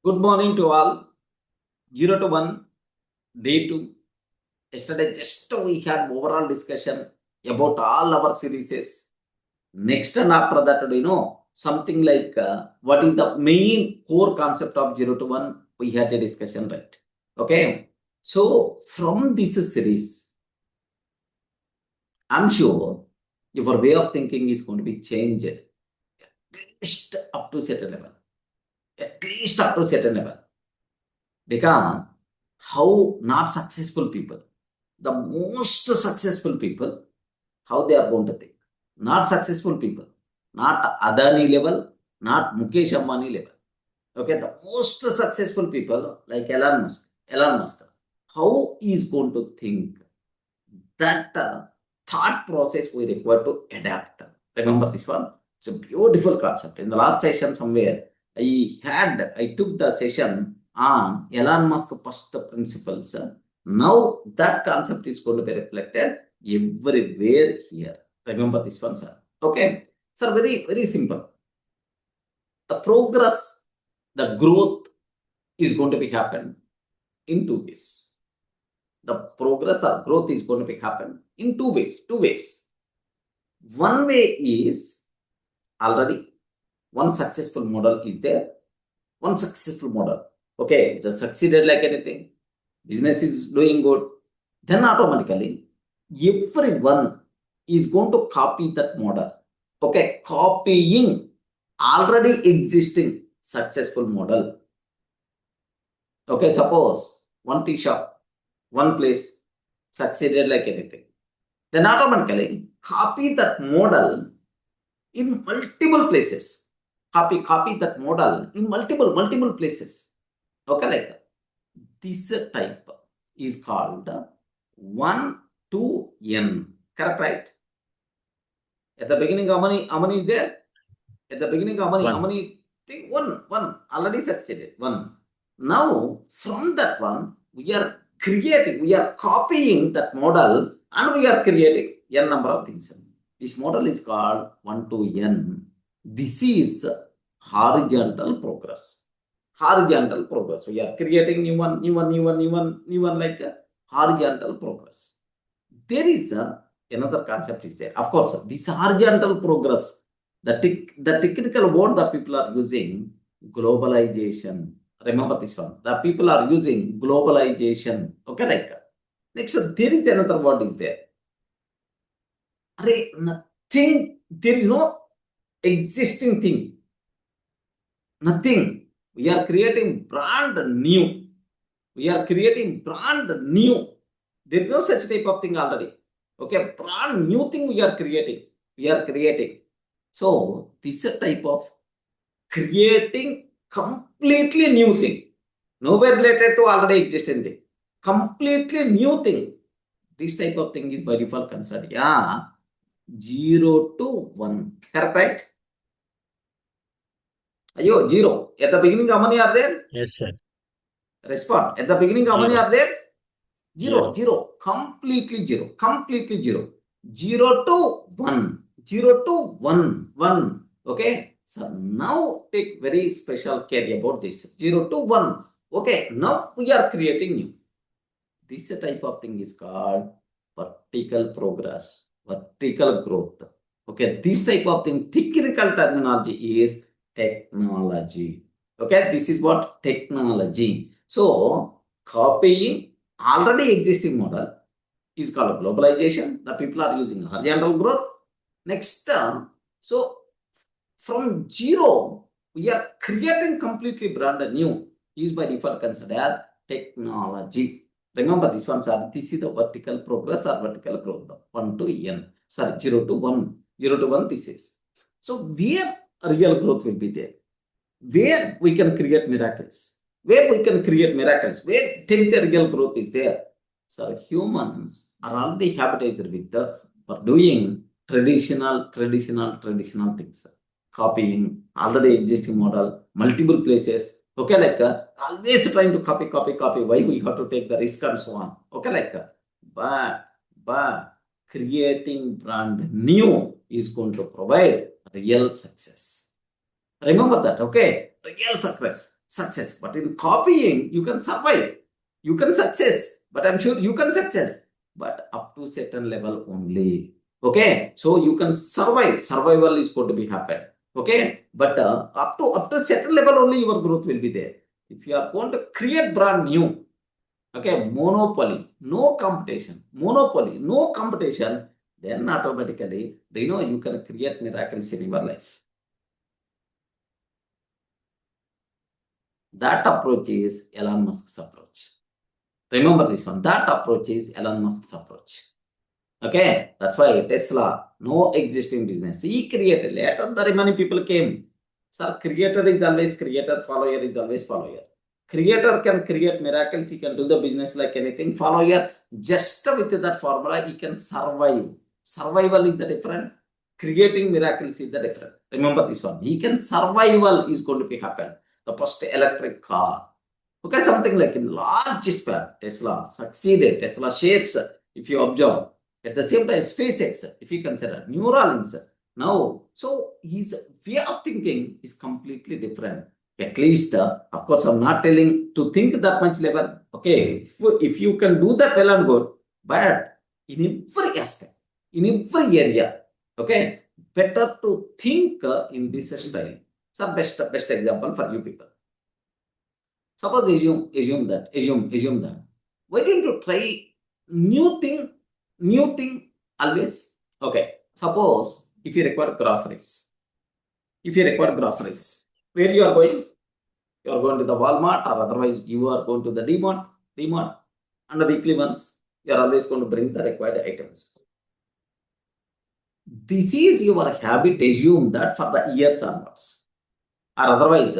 Good morning to all. 0 to 1, day 2. Yesterday, just we had overall discussion about all our series. Next and after that, something like what is the main core concept of 0 to 1, we had a discussion, right? Okay. So, from this series, I'm sure your way of thinking is going to be changed at least up to certain level. At least up to certain level. Because how not successful people, the most successful people, how they are going to think. Not successful people, not Adani level, not Mukesh Ambani level. Okay, the most successful people like Elon Musk, how he is going to think. That thought process we require to adapt. Remember this one? It's a beautiful concept. In the last session somewhere, I took the session on Elon Musk first principles. Now that concept is going to be reflected everywhere here. Remember this one, sir. Okay. Sir, very, very simple. The progress, the growth is going to be happen in 2 ways. The progress or growth is going to be happen in 2 ways. 2 ways. One way is already one successful model is there. One successful model. Okay, it's succeeded like anything. Business is doing good. Then automatically, everyone is going to copy that model. Okay, copying already existing successful model. Okay, suppose one tea shop, one place succeeded like anything. Then automatically copy that model in multiple places. Copy that model in multiple places. Okay, like that. This type is called 1 to n. Correct, right? At the beginning, how many is there? At the beginning, how many thing? One already succeeded. 1. Now, from that one, we are copying that model and we are creating n number of things. This model is called 1 to n. This is horizontal progress. Horizontal progress. We are creating new one like a horizontal progress. There is another concept is there. Of course, this horizontal progress, the technical word that people are using, globalization. Remember this one. The people are using globalization. Okay, like next, there is another word is there. Nothing. There is no existing thing. Nothing. We are creating brand new. We are creating brand new. There is no such type of thing already. Okay, brand new thing we are creating. So this is a type of creating completely new thing. Nowhere related to already existing thing. Completely new thing. This type of thing is by default considered 0 to 1. Correct, right? Ayo, 0. At the beginning, how many are there? Yes, sir. Respond. At the beginning, how many are there? 0. Zero. Completely 0. 0 to 1. 0 to 1. Okay. So now take very special care about this. 0 to 1. Okay. Now we are creating new. This type of thing is called vertical progress, vertical growth. Okay. This type of thing, technical terminology is technology. Okay. This is what technology. So copying already existing model is called globalization. The people are using horizontal growth. Next term, so from 0, we are creating completely brand new is by default considered technology. Remember this one, sir. This is the vertical progress or vertical growth. 1 to n. Sorry, 0 to 1. 0 to 1 this is. So where real growth will be there? Where we can create miracles? Where we can create miracles? Where there is a real growth is there? So humans are already habituated with for doing traditional things. Copying already existing model, multiple places. Okay, like always trying to copy. Why we have to take the risk and so on. Okay, like but creating brand new is going to provide real success. Remember that, okay? Real success. success. But in copying, you can survive. You can success. But I'm sure you can success. But up to certain level only. Okay. So you can survive. Survival is going to be happen. Okay. But up to certain level only your growth will be there. If you are going to create brand new, okay, monopoly, no competition, monopoly, no competition, then automatically, you can create miracles in your life. That approach is Elon Musk's approach. Remember this one. That approach is Elon Musk's approach. Okay, that's why Tesla, no existing business. He created. Later, the many people came. Sir, creator is always creator, follower is always follower. Creator can create miracles. He can do the business like anything. Follower, just with that formula, he can survive. Survival is the different. Creating miracles is the different. Remember this one. He can survival is going to be happen. The first electric car. Okay, something like in large span, Tesla succeeded. Tesla shares, if you observe. At the same time, SpaceX, if you consider, Neuralink. Now, so his way of thinking is completely different. At least, of course, I'm not telling to think that much level. Okay, if you can do that well and good, but in every aspect, in every area, okay, better to think in this style. So best example for you people. Suppose assume that. Why don't you try new thing always? Okay. Suppose if you require groceries, where you are going? You are going to the Walmart, or otherwise you are going to the DMart, and the weekly ones, you are always going to bring the required items. This is your habit, assume that for the years onwards. Or otherwise,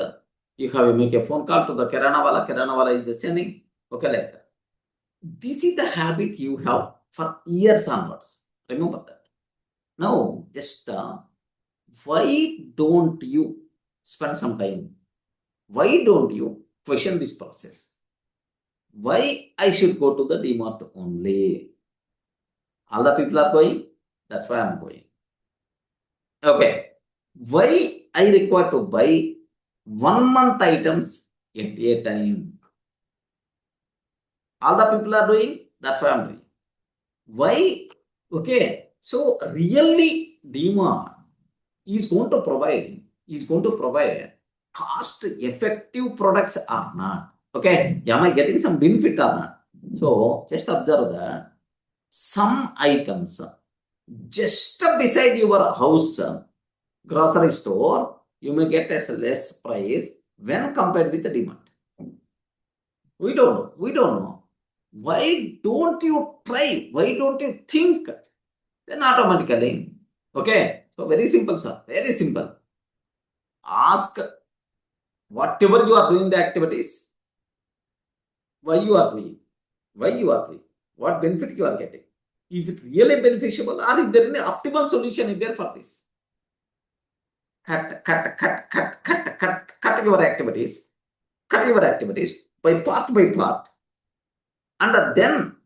you have to make a phone call to the Kirana wala is sending, okay, like that. This is the habit you have for years onwards. Remember that. Now, just why don't you spend some time? Why don't you question this process? Why I should go to the DMart only? All the people are going, that's why I'm going. Okay. Why I require to buy 1 month items at a time? All the people are doing, that's why I'm doing. Why? Okay. So really DMart is going to provide cost effective products or not. Okay. Am I getting some benefit or not? So just observe that some items just beside your house grocery store, you may get a less price when compared with the DMart. We don't know. Why don't you try? Why don't you think? Then automatically, okay. So very simple, sir. Very simple. Ask whatever you are doing the activities, why you are doing, what benefit you are getting. Is it really beneficial, or is there any optimal solution is there for this? Cut your activities. By part. And then,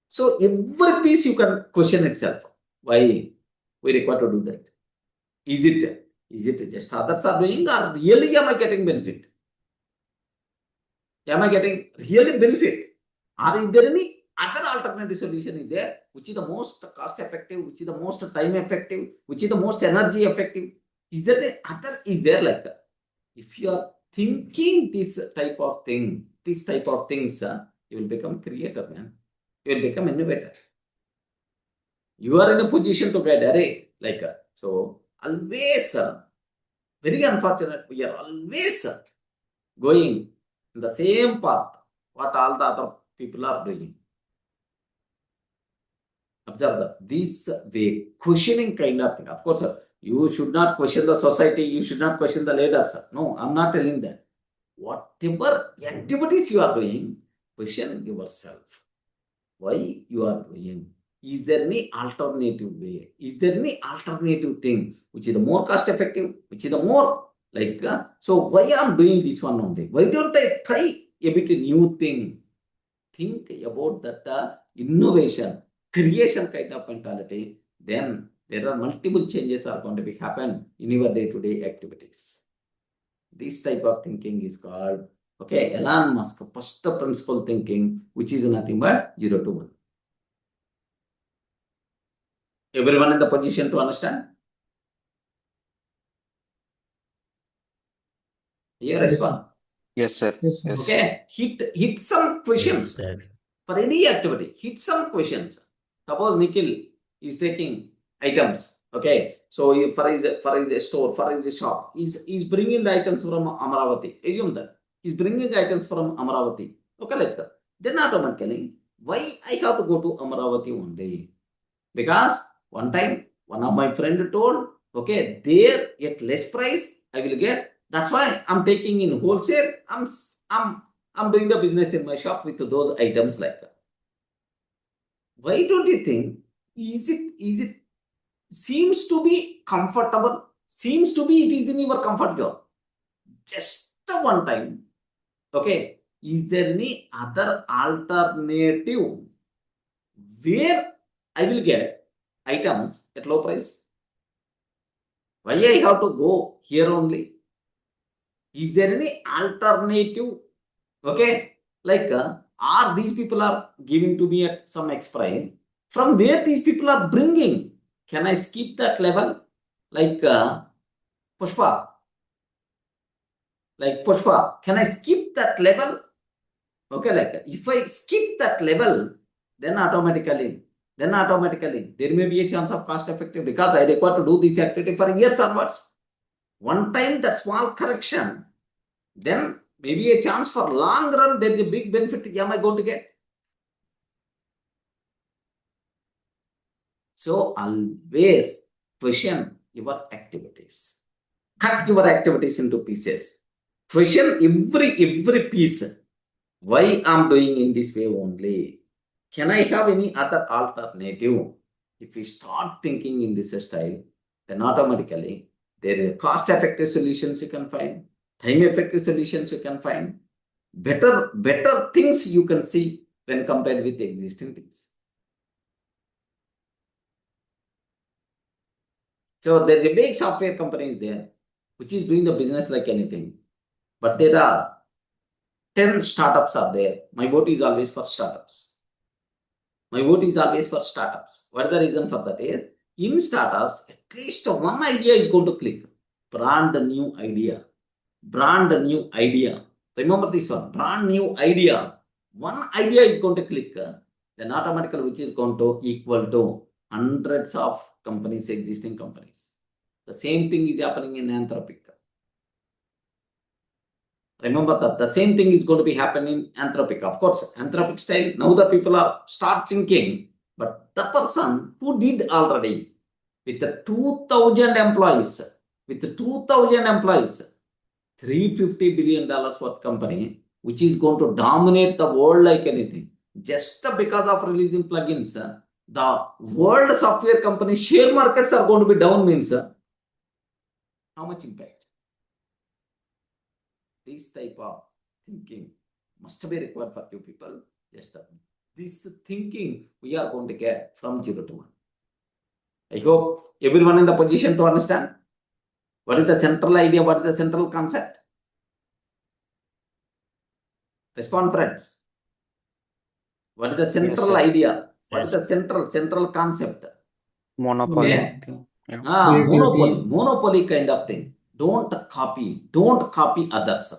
so every piece you can question itself. Why we require to do that? Is it just others are doing, or really am I getting benefit? Am I getting really benefit? Or is there any other alternative solution is there, which is the most cost effective, which is the most time effective, which is the most energy effective? Is there any other? Is there like that? If you are thinking this type of things, you will become creator, man. You will become innovator. You are in a position to get array like that. So always, very unfortunate, we are always going in the same path what all the other people are doing. Observe that this way, questioning kind of thing. Of course, you should not question the society, you should not question the leaders. No, I'm not telling that. Whatever activities you are doing, question yourself. Why you are doing? Is there any alternative way? Is there any alternative thing which is the more cost effective, which is the more like, so why I'm doing this one only? Why don't I try a bit new thing? Think about that innovation, creation kind of mentality. Then there are multiple changes are going to be happen in your day-to-day activities. This type of thinking is called, okay, Elon Musk first principle thinking, which is nothing but 0 to 1. Everyone in the position to understand? Here, respond. Yes, sir. Yes, sir. Yes. Okay, hit some questions for any activity. Hit some questions. Suppose Nikhil is taking items. Okay, so for his store, for his shop, he's bringing the items from Amaravati. Assume that he's bringing items from Amaravati. Okay, like that. Then automatically, why I have to go to Amaravati one day? Because one time one of my friend told, okay, there at less price I will get. That's why I'm taking in wholesale. I'm doing the business in my shop with those items like that. Why don't you think? Is it seems to be comfortable? Seems to be it is in your comfort zone. Just the one time. Okay. Is there any other alternative where I will get items at low price? Why I have to go here only? Is there any alternative? Okay, like are these people are giving to me at some X price? From where these people are bringing? Can I skip that level? Like Pushpa. Like Pushpa, can I skip that level? Okay, like if I skip that level, then automatically there may be a chance of cost effective because I require to do this activity for years onwards. One time that small correction, then maybe a chance for long run, there is a big benefit am I going to get. So always question your activities. Cut your activities into pieces. Question every piece. Why I'm doing in this way only? Can I have any other alternative? If we start thinking in this style, then automatically there are cost-effective solutions you can find, time-effective solutions you can find, better things you can see when compared with the existing things. So there is a big software company there, which is doing the business like anything. But there are 10 startups are there. My vote is always for startups. My vote is always for startups. What is the reason for that is, in startups, at least one idea is going to click. Brand new idea. Brand new idea. Remember this one, brand new idea. One idea is going to click, then automatically which is going to equal to hundreds of companies, existing companies. The same thing is happening in Anthropic. Remember that the same thing is going to be happening in Anthropic. Of course, Anthropic style, now the people are start thinking, but the person who did already with the 2,000 employees, $350 billion worth company, which is going to dominate the world like anything, just because of releasing plugins, the world software company share markets are going to be down means how much impact? This type of thinking must be required for you people. Just this thinking we are going to get from 0 to 1. I hope everyone in the position to understand what is the central idea, what is the central concept. Respond, friends. What is the central idea? What is the central concept? Monopoly. Okay. Thing. Yeah. Monopoly kind of thing. Don't copy others.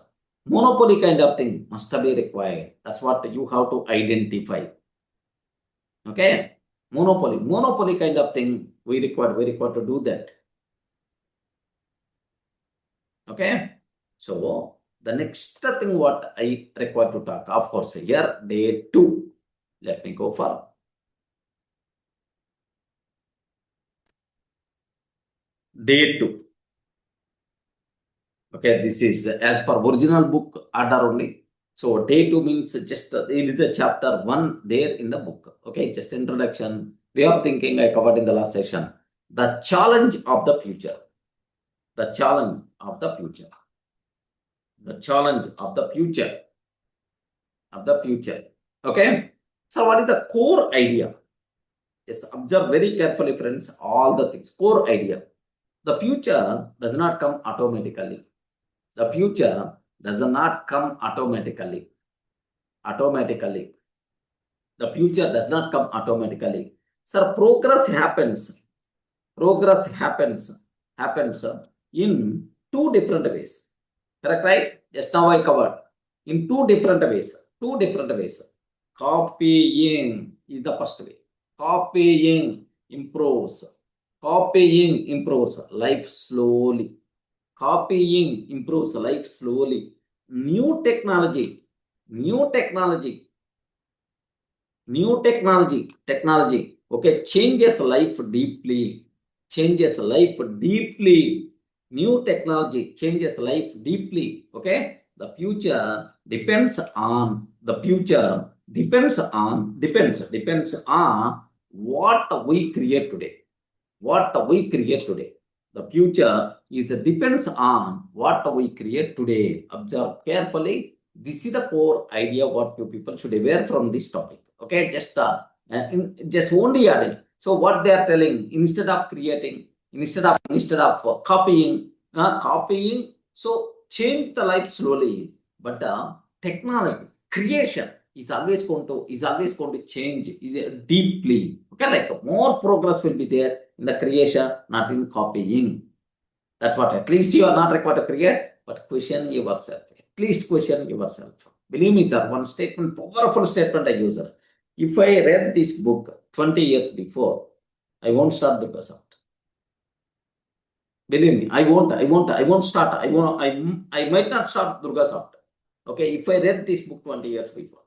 Monopoly kind of thing must be required. That's what you have to identify. Okay, monopoly kind of thing we require to do that. Okay, so the next thing what I require to talk, of course, here day 2. Let me go for day 2. Okay, this is as per original book order only. So day 2 means just it is the chapter 1 there in the book. Okay, just introduction, way of thinking I covered in the last session. The challenge of the future. The challenge of the future. The challenge of the future. Okay. So what is the core idea? Yes, observe very carefully, friends, all the things. Core idea. The future does not come automatically. The future does not come automatically. The future does not come automatically. Sir, progress happens. Progress happens in two different ways. Correct, right? Just now I covered in two different ways. Copying is the first way. Copying improves life slowly. Copying improves life slowly. New technology, okay, changes life deeply. New technology changes life deeply. Okay, the future depends on what we create today. The future depends on what we create today. Observe carefully. This is the core idea what you people should aware from this topic. Okay, just only adding. So what they are telling, instead of creating, instead of copying, so change the life slowly. But technology creation is always going to change deeply. Okay, like more progress will be there in the creation, not in copying. That's what at least you are not required to create, but question yourself. At least question yourself. Believe me, sir, one statement, powerful statement I use. If I read this book 20 years before, I won't start DURGASOFT. Believe me, I won't start. I might not start DURGASOFT. Okay, if I read this book 20 years before.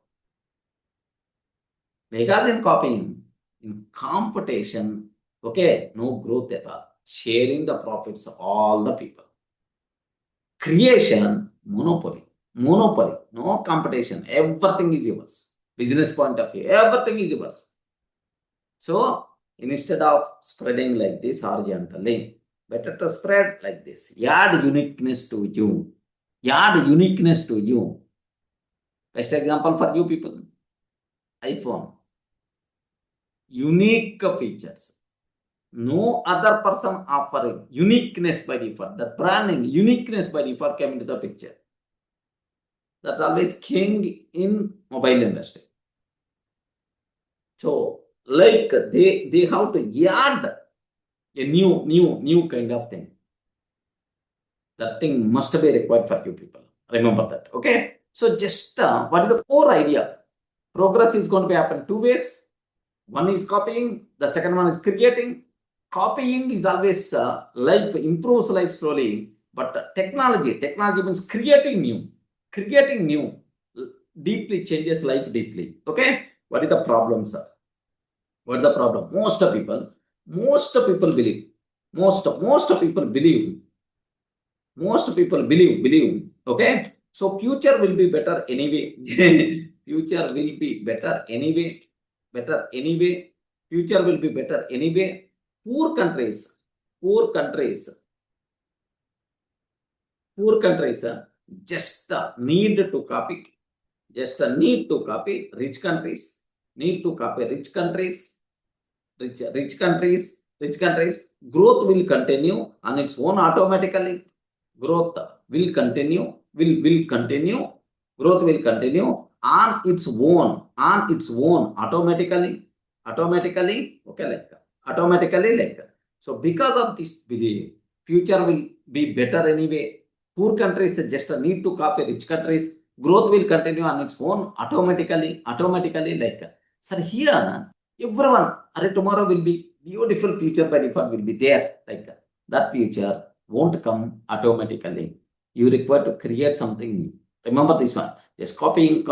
Because in copying, in competition, okay, no growth at all. Sharing the profits of all the people. Creation, monopoly, no competition. Everything is yours. Business point of view, everything is yours. So instead of spreading like this horizontally, better to spread like this. Add uniqueness to you. Best example for you people, iPhone. Unique features. No other person offering. Uniqueness by default. The branding, uniqueness by default came into the picture. That's always king in mobile industry. So, like they have to add a new kind of thing. That thing must be required for you people. Remember that. Okay. So just what is the core idea? Progress is going to happen two ways. One is copying. The second one is creating. Copying is always life improves life slowly. But technology means creating new deeply changes life deeply. Okay. What is the problem, sir? What is the problem? Most people believe. Okay. So future will be better anyway. Future will be better anyway. Future will be better anyway. Poor countries just need to copy. Rich countries need to copy rich countries. Growth will continue on its own automatically. Growth will continue on its own automatically. Okay, so because of this belief, future will be better anyway. Poor countries just need to copy rich countries. Growth will continue on its own automatically. Sir, here everyone, tomorrow will be beautiful future by default will be there. That future won't come automatically. You require to create something new. Remember this one. Just copying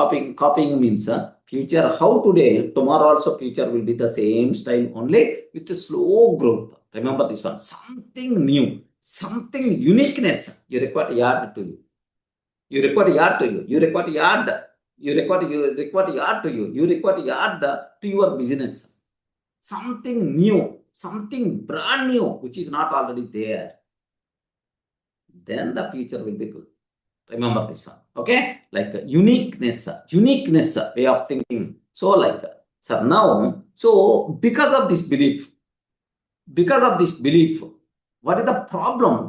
means future. How today, tomorrow also future will be the same style only with a slow growth. Remember this one. Something new, something uniqueness you require to add to you. You require to add to your business. Something new, something brand new, which is not already there. Then the future will be good. Remember this one. Okay, like uniqueness way of thinking. So sir, now, so because of this belief, what is the problem?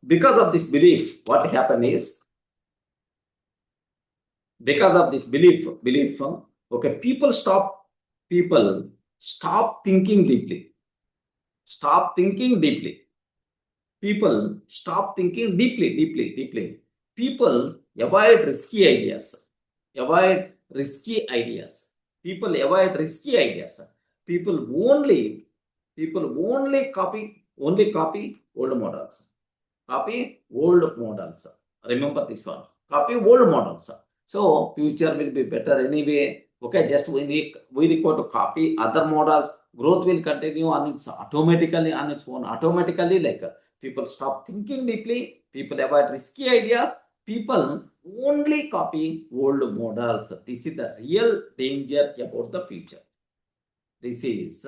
because of this belief, what happened is, because of this belief, okay, people stop thinking deeply. Stop thinking deeply. People stop thinking deeply. People avoid risky ideas. Avoid risky ideas. People avoid risky ideas. People only copy old models. Copy old models. Remember this one. Copy old models. So future will be better anyway. Okay, just we require to copy other models. Growth will continue on its automatically on its own. Automatically, like people stop thinking deeply. People avoid risky ideas. People only copy old models. This is the real danger about the future. This is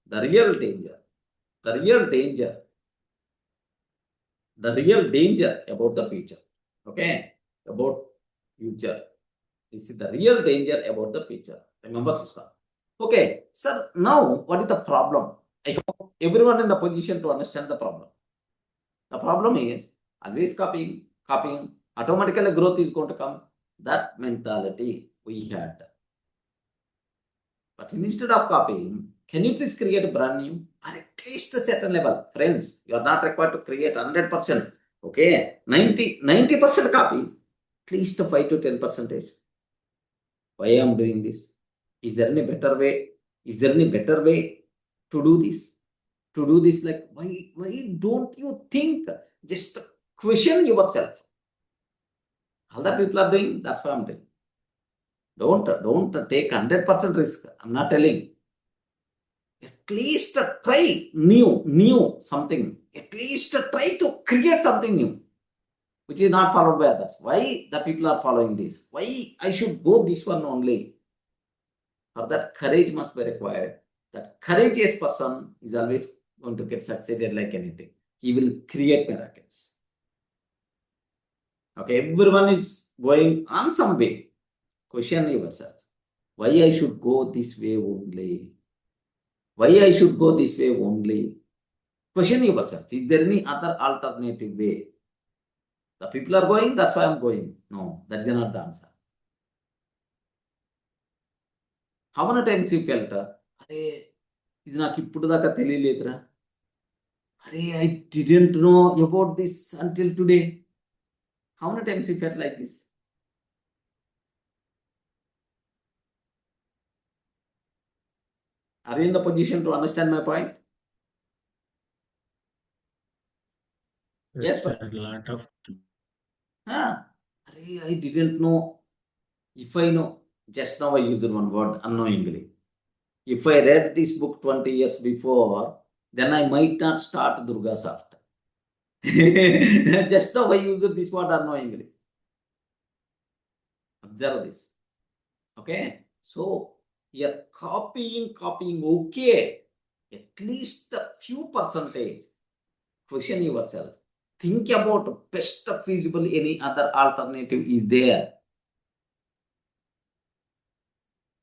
the real danger. The real danger. The real danger about the future. Okay, about future. This is the real danger about the future. Remember this one. Okay, sir. Now, what is the problem? I hope everyone in the position to understand the problem. The problem is always copying. Automatically, growth is going to come. That mentality we had. But instead of copying, can you please create a brand new or at least a certain level? Friends, you are not required to create 100%. Okay, 90% copy, at least 5 to 10%. Why I am doing this? Is there any better way? Is there any better way to do this? To do this, like, why don't you think? Just question yourself. Other people are doing, that's what I'm doing. Don't take 100% risk. I'm not telling. At least try new something. At least try to create something new, which is not followed by others. Why the people are following this? Why I should go this one only? For that, courage must be required. That courageous person is always going to get succeeded like anything. He will create miracles. Okay, everyone is going on some way. Question yourself. Why I should go this way only? Why I should go this way only? Question yourself. Is there any other alternative way? The people are going, that's why I'm going. No, that is not the answer. How many times you felt, అరే ఇది నాకు ఇప్పుడు దాకా తెలియలేదురా, అరే I didn't know about this until today. How many times you felt like this? Are you in the position to understand my point? Yes, Sir, but a lot of I didn't know. If I know, just now I used one word unknowingly. If I read this book 20 years before, then I might not start DURGASOFT. Just now I used this word unknowingly. Observe this. Okay? So, you're copying, okay. At least a few percentage. Question yourself. Think about best feasible, any other alternative is there.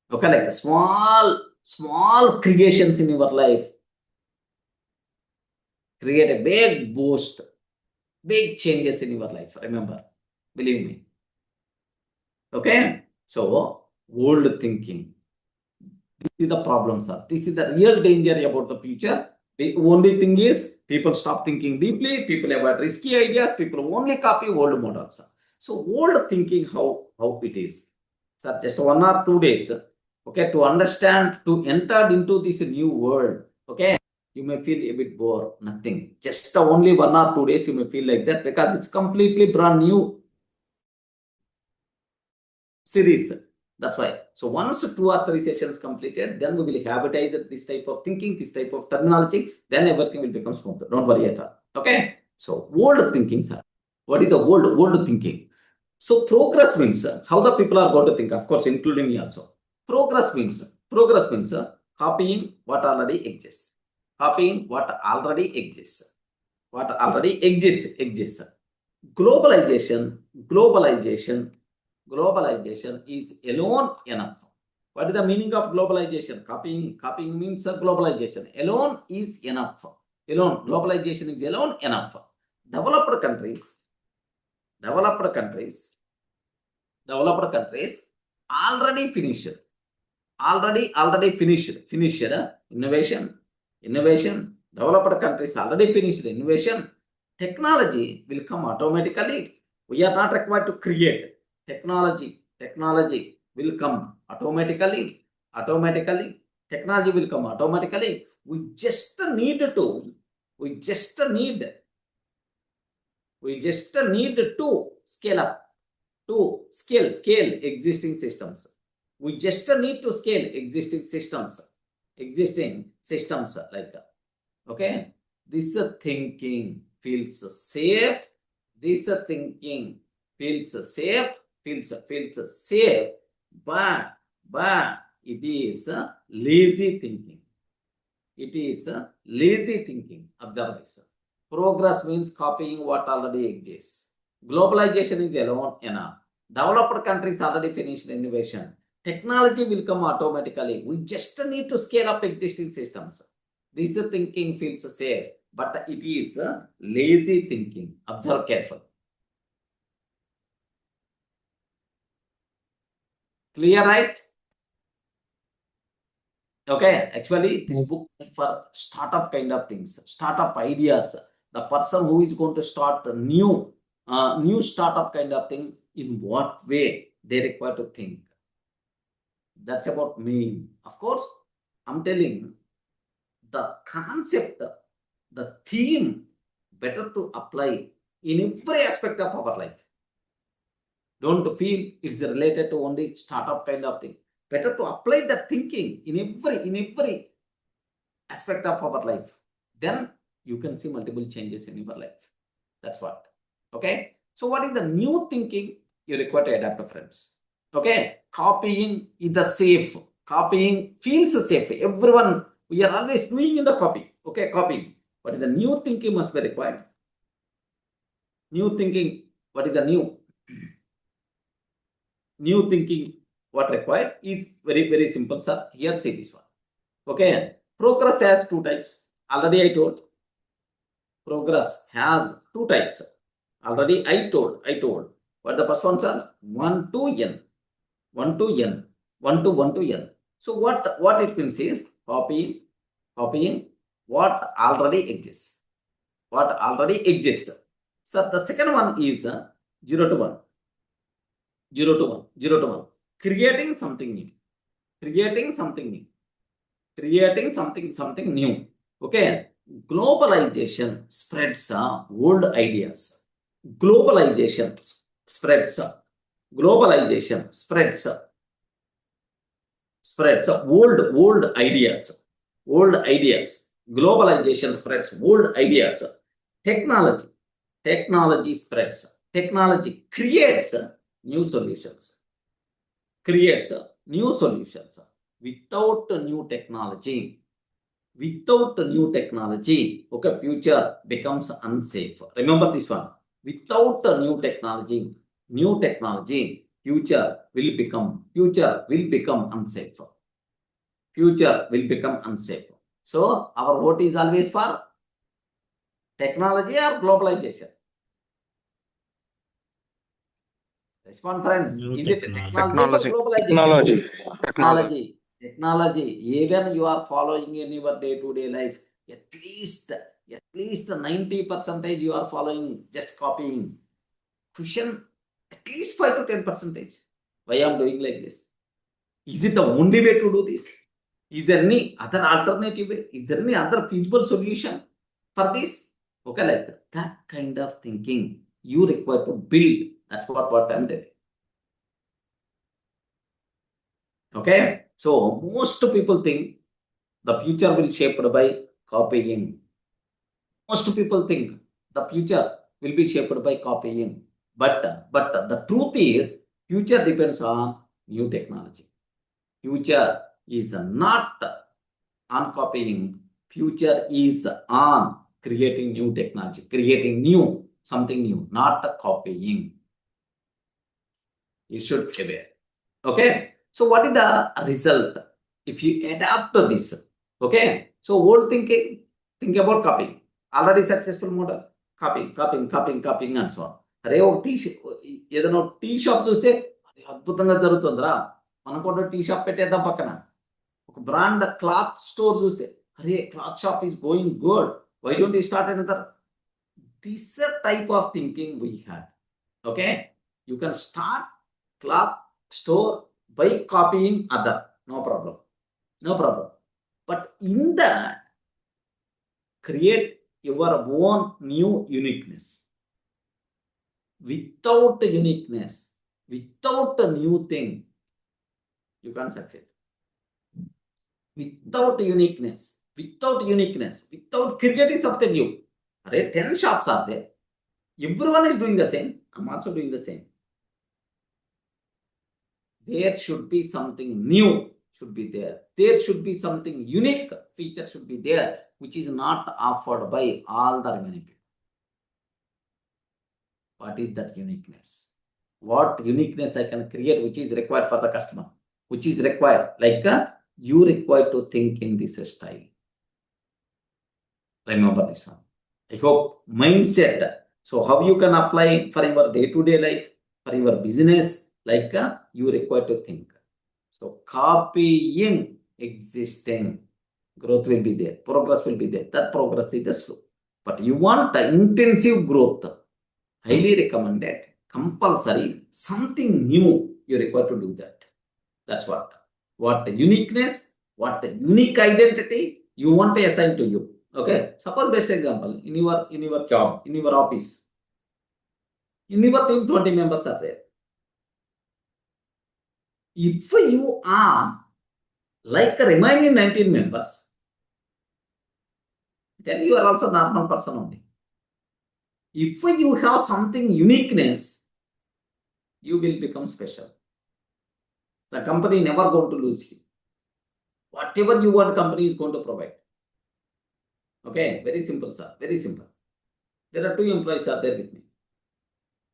Okay, like small creations in your life create a big boost, big changes in your life. Remember, believe me. Okay, so old thinking. This is the problem, sir. This is the real danger about the future. The only thing is people stop thinking deeply. People avoid risky ideas. People only copy old models. So old thinking, how it is, sir. Just 1 or 2 days. Okay, to understand, to enter into this new world. Okay, you may feel a bit bored. Nothing. Just only 1 or 2 days you may feel like that because it's completely brand new series. That's why. So once 2 or 3 sessions completed, then we will habitize this type of thinking, this type of terminology. Then everything will become smooth. Don't worry at all. Okay. So old thinking, sir. What is the old thinking? So progress means how the people are going to think. Of course, including me also. Progress means copying what already exists. Copying what already exists. What already exists. Globalization is alone enough. What is the meaning of globalization? Copying means globalization. Alone is enough. Globalization is alone enough. developed countries already finished. Already finished innovation. Developed countries already finished innovation. Technology will come automatically. We are not required to create technology. Technology will come automatically. Technology will come automatically. We just need to scale up, to scale existing systems. We just need to scale existing systems like that. Okay, this thinking feels safe. This thinking feels safe, but it is lazy thinking. Observe this. Progress means copying what already exists. Globalization is alone enough. Developed countries already finished innovation. Technology will come automatically. We just need to scale up existing systems. This thinking feels safe, but it is lazy thinking. Observe carefully. Clear, right? Okay, actually, this book is for startup kind of things, startup ideas. The person who is going to start a new startup kind of thing, in what way they require to think. That's about me. Of course, I'm telling the concept, the theme, better to apply in every aspect of our life. Don't feel it's related to only startup kind of thing. Better to apply that thinking in every aspect of our life. Then you can see multiple changes in your life. That's what. Okay. So what is the new thinking you require to adapt, friends? Okay. Copying is the safe. Copying feels safe. Everyone, we are always doing in the copy. Okay, copying. What is the new thinking must be required? New thinking. What is the new thinking? What required is very simple, sir. Here, see this one. Okay. Progress has two types. Already I told. Progress has two types. Already I told. What the first one, sir? 1 to n. 1 to n. 1 to n. So what it means is copying what already exists. So the second one is 0 to 1. 0 to 1. Creating something new. Okay. Globalization spreads old ideas. Globalization spreads old ideas. Globalization spreads old ideas. Technology spreads. Technology creates new solutions. Without new technology, okay, future becomes unsafe. Remember this one. Without new technology, future will become unsafe. So our vote is always for technology or globalization. Respond, friends. Is it technology or globalization? Technology. Even you are following in your day-to-day life, at least 90% you are following, just copying. Question, at least 5 to 10%. Why I am doing like this? Is it the only way to do this? Is there any other alternative way? Is there any other feasible solution for this? Okay, like that kind of thinking you require to build. That's what I'm doing. Okay, so most people think the future will be shaped by copying. Most people think the future will be shaped by copying. But the truth is, future depends on new technology. Future is not on copying. Future is on creating new technology, creating something new, not copying. You should be aware. Okay. So what is the result if you adapt to this? Okay. So old thinking, think about copying. Already successful model. Copying and so అరే ఒక ఏదైనా tea shop చూస్తే అద్భుతంగా జరుగుతుందిరా, మనం కూడా tea shop పెట్టేద్దాం పక్కన. ఒక బ్రాండ్ క్లాత్ స్టోర్ చూస్తే అరే cloth shop is going good, why don't you start another? This type of thinking we had. Okay, you can start cloth store by copying other, no problem. But in that, create your own new uniqueness. Without uniqueness, without a new thing, you can't succeed. Without uniqueness, without creating something new. 10 shops are there, everyone is doing the same, I'm also doing the same. There should be something new should be there. There should be something unique feature should be there, which is not offered by all the remaining people. What is that uniqueness? What uniqueness I can create which is required for the customer? Which is required? Like you require to think in this style. Remember this one. I hope mindset. So how you can apply for your day-to-day life, for your business, like you require to think. So copying existing, growth will be there, progress will be there. That progress is the slow. But you want intensive growth, highly recommended, compulsory, something new, you require to do that. That's what uniqueness, what unique identity you want to assign to you. Okay, suppose best example, in your job, in your office, in your team 20 members are there. If you are like remaining 19 members, then you are also normal person only. If you have something uniqueness, you will become special. The company never going to lose you. Whatever you want, company is going to provide. Okay, very simple, sir. Very simple. There are 2 employees are there with me.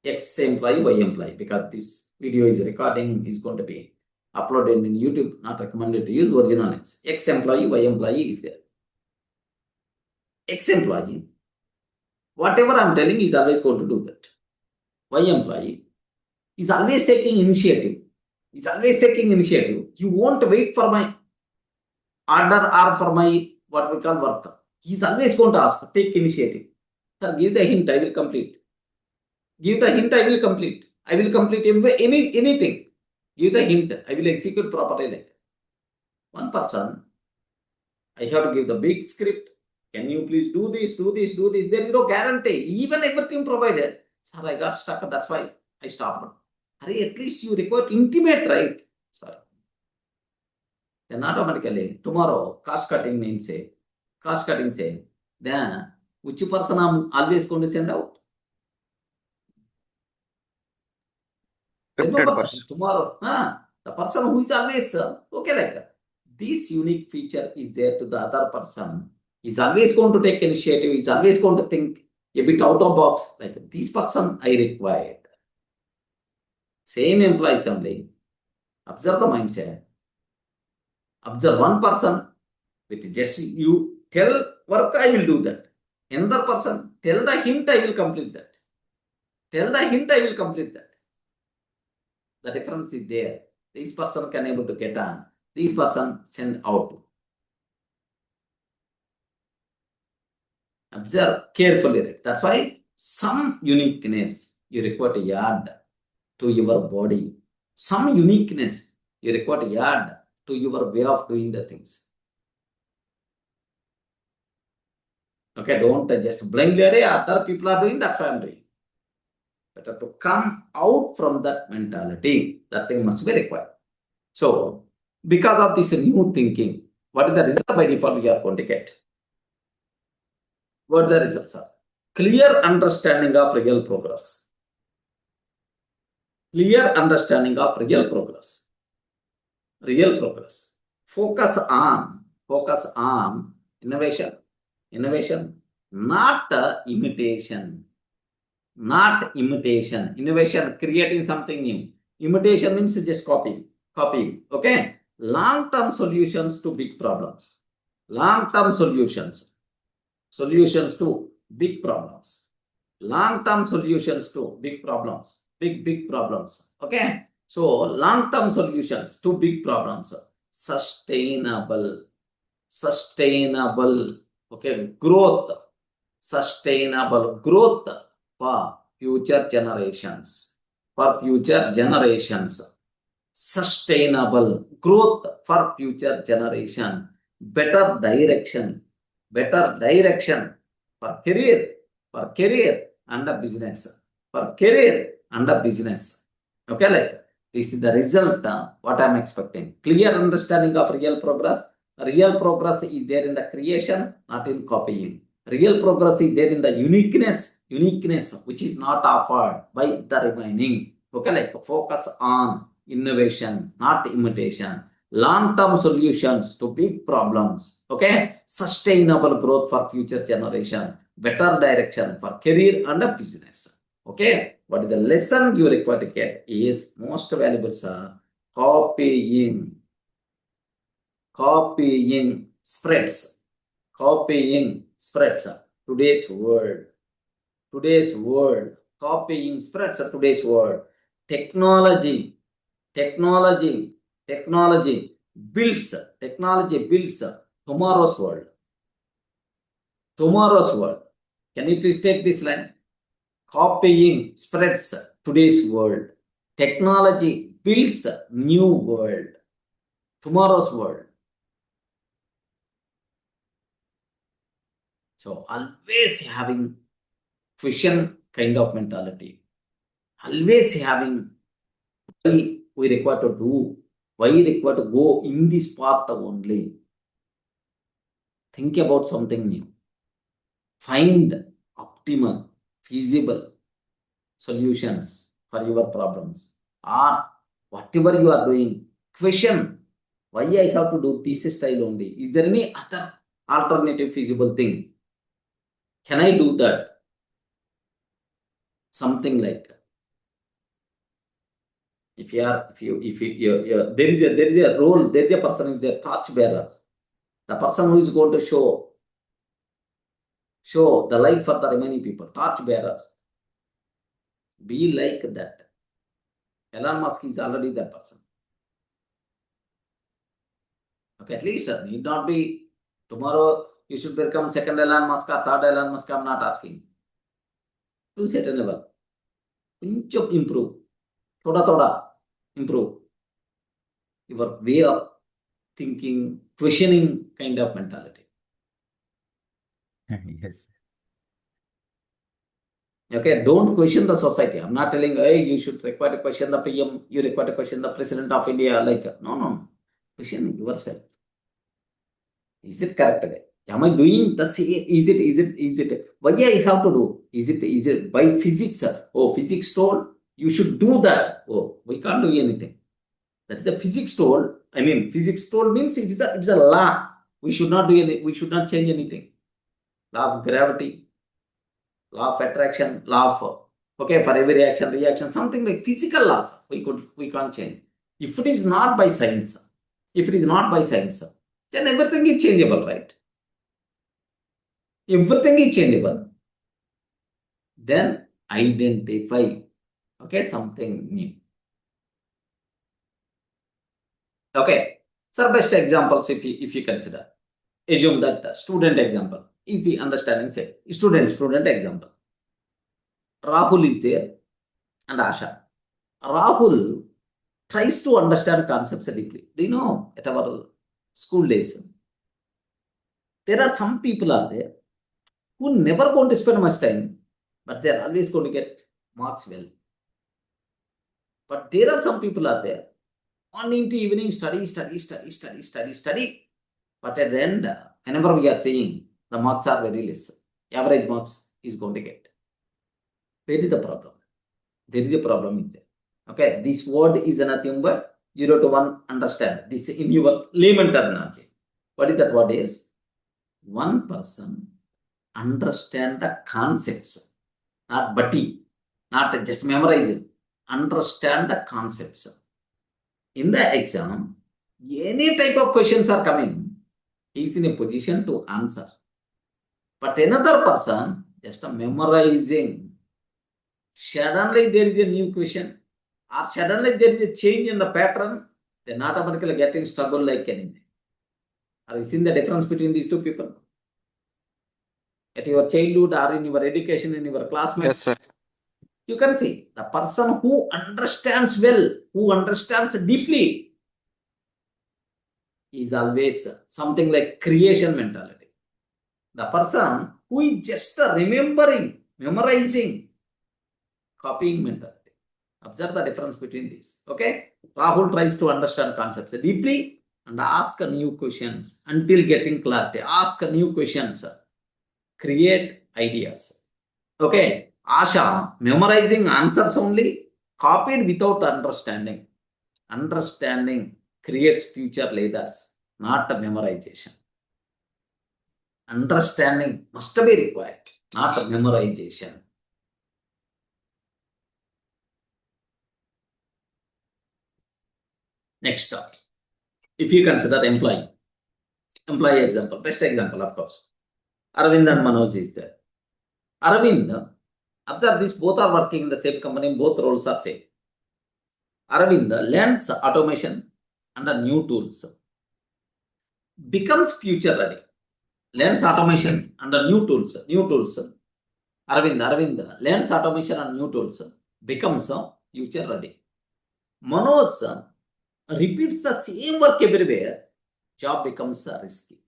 X employee, Y employee, because this video is recording is going to be uploaded in YouTube, not recommended to use original names. X employee, Y employee is there. X employee, whatever I'm telling is always going to do that. Y employee is always taking initiative. You won't wait for my order or for my what we call work. He's always going to ask, take initiative. Sir, give the hint, I will complete. Give the hint, I will complete. I will complete anything. Give the hint, I will execute properly. Like one person, I have to give the big script. Can you please do this? There is no guarantee. Even everything provided. Sir, I got stuck. That's why I stopped. At least you require intimate, right? Sorry. Then automatically, tomorrow, cost cutting say, then which person I'm always going to send out? Remember, 50%. tomorrow, the person who is always, okay, like that. This unique feature is there to the other person. He's always going to take initiative. He's always going to think a bit out of box. Like this person I required. Same employees only. Observe the mindset. Observe one person with just you tell work, I will do that. Another person, tell the hint, I will complete that. The difference is there. This person can able to get on. This person send out. Observe carefully. That's why some uniqueness you require to add to your body. Some uniqueness you require to add to your way of doing the things. Okay, don't just blindly array other people are doing, that's why I'm doing. Better to come out from that mentality. That thing must be required. So, because of this new thinking, what is the result by default we are going to get? What the results are? Clear understanding of real progress. Real progress. Focus on innovation, not imitation. Innovation, creating something new. Imitation means just copying. Okay, long-term solutions to big problems. Solutions to big problems. long-term solutions to big problems, big problems. Okay, so long-term solutions to big problems, sustainable, okay, growth, sustainable growth for future generations, sustainable growth for future generation, better direction for career and a business, Okay, like this is the result. What I'm expecting. Clear understanding of real progress. Real progress is there in the creation, not in copying. Real progress is there in the uniqueness, which is not offered by the remaining. Okay, like focus on innovation, not imitation. Long-term solutions to big problems. Okay, sustainable growth for future generation, better direction for career and a business. Okay, what is the lesson you require to get is most valuable, sir. Copying spreads. Today's world. Copying spreads today's world. Technology builds tomorrow's world. Can you please take this line? Copying spreads today's world. Technology builds new world, tomorrow's world. So always having vision kind of mentality. Always having why we require to do, why we require to go in this path only. Think about something new. Find optimal, feasible solutions for your problems, or whatever you are doing. Question why I have to do this style only. Is there any other alternative feasible thing? Can I do that? Something like there is a role, there is a person is the torch bearer, the person who is going to show the light for the remaining people, torch bearer. Be like that. Elon Musk is already that person. Okay, at least need not be tomorrow you should become second Elon Musk or third Elon Musk. I'm not asking. To certain level. Improve. Thoda improve. Your way of thinking, questioning kind of mentality. Yes. Okay, don't question the society. I'm not telling, hey, you should require to question the PM, you require to question the President of India. Like, no. Question yourself. Is it correct? Am I doing the same? Is it? Why I have to do? Is it by physics? Oh, physics told you should do that. Oh, we can't do anything. That is the physics told. I mean, physics told means it's a law. We should not do any. We should not change anything. Law of gravity, law of attraction, law of okay, for every reaction, something like physical laws. We can't change. If it is not by science, then everything is changeable, right? Everything is changeable. Then identify, okay, something new. Okay, sir, best examples if you consider. Assume that student example, easy understanding. Say student example. Rahul is there and Asha. Rahul tries to understand concepts deeply. Do you know, at our school days, there are some people are there who never going to spend much time, but they are always going to get marks well. But there are some people are there, morning to evening study. But at the end, whenever we are saying the marks are very less, average marks is going to get. Where is the problem? There is a problem in there. Okay, this word is nothing but 0 to 1 understand. This in your layman terminology. What is that word is? One person understand the concepts, not bati, not just memorizing. Understand the concepts. In the exam, any type of questions are coming, he is in a position to answer. But another person just a memorizing. Suddenly there is a new question, or suddenly there is a change in the pattern, then automatically getting struggle like anything. Have you seen the difference between these two people? At your childhood or in your education, in your classmates? Yes, sir. You can see the person who understands well, who understands deeply, is always something like creation mentality. The person who is just remembering, memorizing, copying mentality. Observe the difference between these. Okay? Rahul tries to understand concepts deeply and ask new questions until getting clarity. Ask new questions. Create ideas. Okay? Asha, memorizing answers only, copied without understanding. Understanding creates future leaders, not memorization. Understanding must be required, not memorization. Next up, if you consider employee example, best example, of course. Arvind and Manoj is there. Arvind, observe this, both are working in the same company, both roles are same. Arvind learns automation and new tools, becomes future ready. Learns automation and new tools. Arvind learns automation and new tools, becomes future ready. Manoj repeats the same work everywhere, job becomes risky.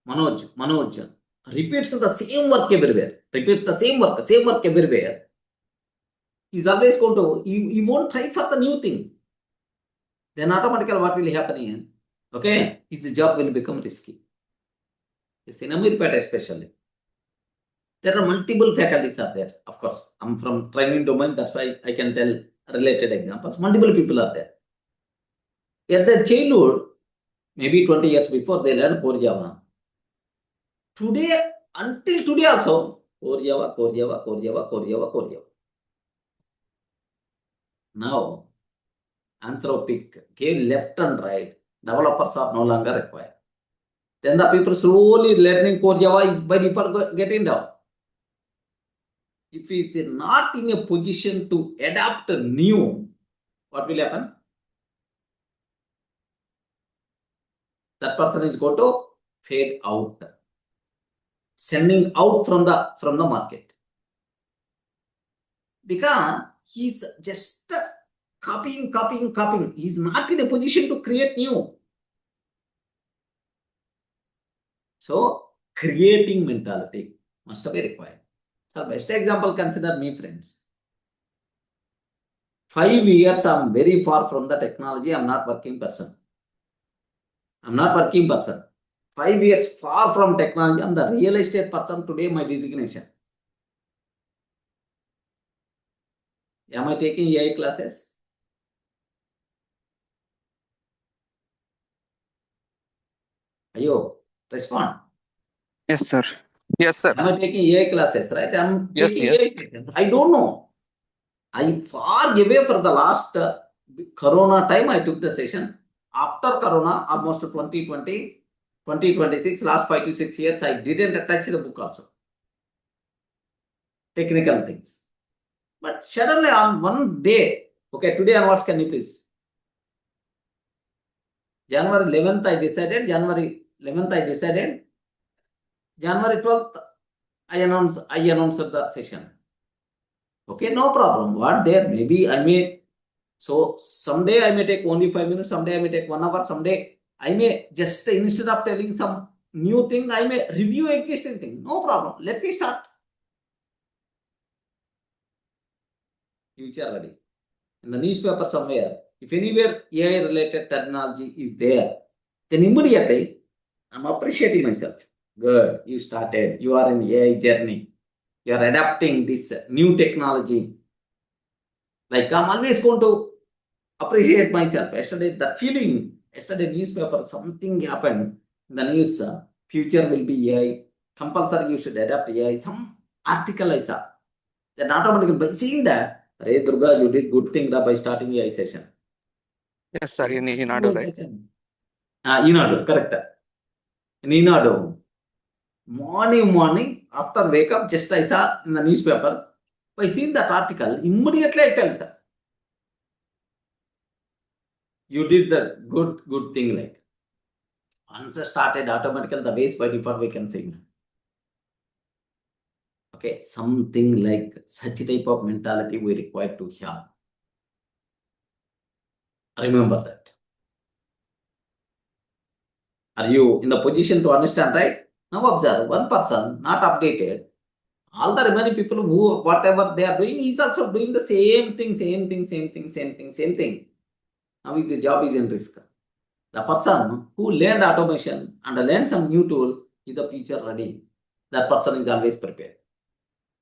Manoj repeats the same work everywhere, same work everywhere. He's always going to, he won't try for the new thing. Then automatically what will happen here? Okay, his job will become risky. In Amirpet especially, there are multiple faculties are there. Of course, I'm from training domain, that's why I can tell related examples. Multiple people are there. At their childhood, maybe 20 years before, they learn CoreJava. Today, until today also, CoreJava. Now, Anthropic gave left and right, developers are no longer required. Then the people slowly learning CoreJava is by default getting down. If it's not in a position to adapt new, what will happen? That person is going to fade out, sending out from the market, because he's just copying. He's not in a position to create new. So creating mentality must be required. So best example, consider me, friends. 5 years I'm very far from the technology. I'm not working person. 5 years far from technology. I'm the real estate person today, my designation. Am I taking AI classes? Ayo, respond. Yes, sir. Yes, sir. Am I taking AI classes, right? I'm Yes, taking yes. AI. I don't know. I far away for the last Corona time. I took the session. After Corona, almost 2020, 2026, last 5 to 6 years, I didn't touch the book also. Technical things. But suddenly on one day, okay, today onwards, can you please? January 11th, I decided. January 12th, I announced the session. Okay, no problem. What there? Maybe I may. So someday I may take only 5 minutes. Someday I may take 1 hour. Someday I may just, instead of telling some new thing, I may review existing thing. No problem. Let me start. Future ready. In the newspaper somewhere, if anywhere AI related terminology is there, then immediately I'm appreciating myself. Good, you started. You are in AI journey. You are adapting this new technology. Like, I'm always going to appreciate myself. Yesterday newspaper, something happened. The news, future will be AI. Compulsory, you should adapt AI. Some article I saw. Then automatically, by seeing that, hey Durga, you did good thing by starting AI session. Yes, sir. In Inado, right? Inado, correct. In Inado, morning, after wake up, just I saw in the newspaper, by seeing that article, immediately I felt you did the good thing. Like once I started automatically, the waste by default we can say. Okay, something like such type of mentality we require to have. Remember that. Are you in the position to understand, right? Now observe, one person not updated. All the remaining people who, whatever they are doing, he's also doing the same thing. Now his job is in risk. The person who learned automation and learned some new tools is the future ready. That person is always prepared.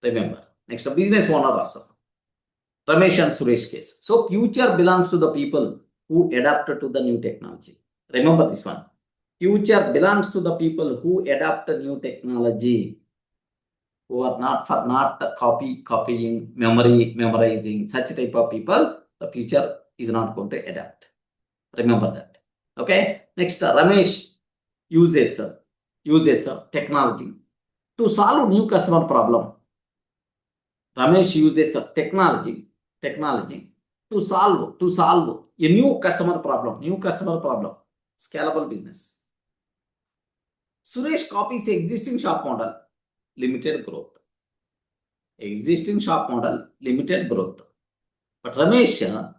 Remember. Next, a business owner also. Ramesh and Suresh case. So future belongs to the people who adapted to the new technology. Remember this one. Future belongs to the people who adapt the new technology, who are not copying, memorizing, such type of people. The future is not going to adapt. Remember that. Okay. Next, Ramesh uses technology to solve new customer problem. Ramesh uses technology to solve a new customer problem. Scalable business. Suresh copies existing shop model, limited growth. But Ramesh,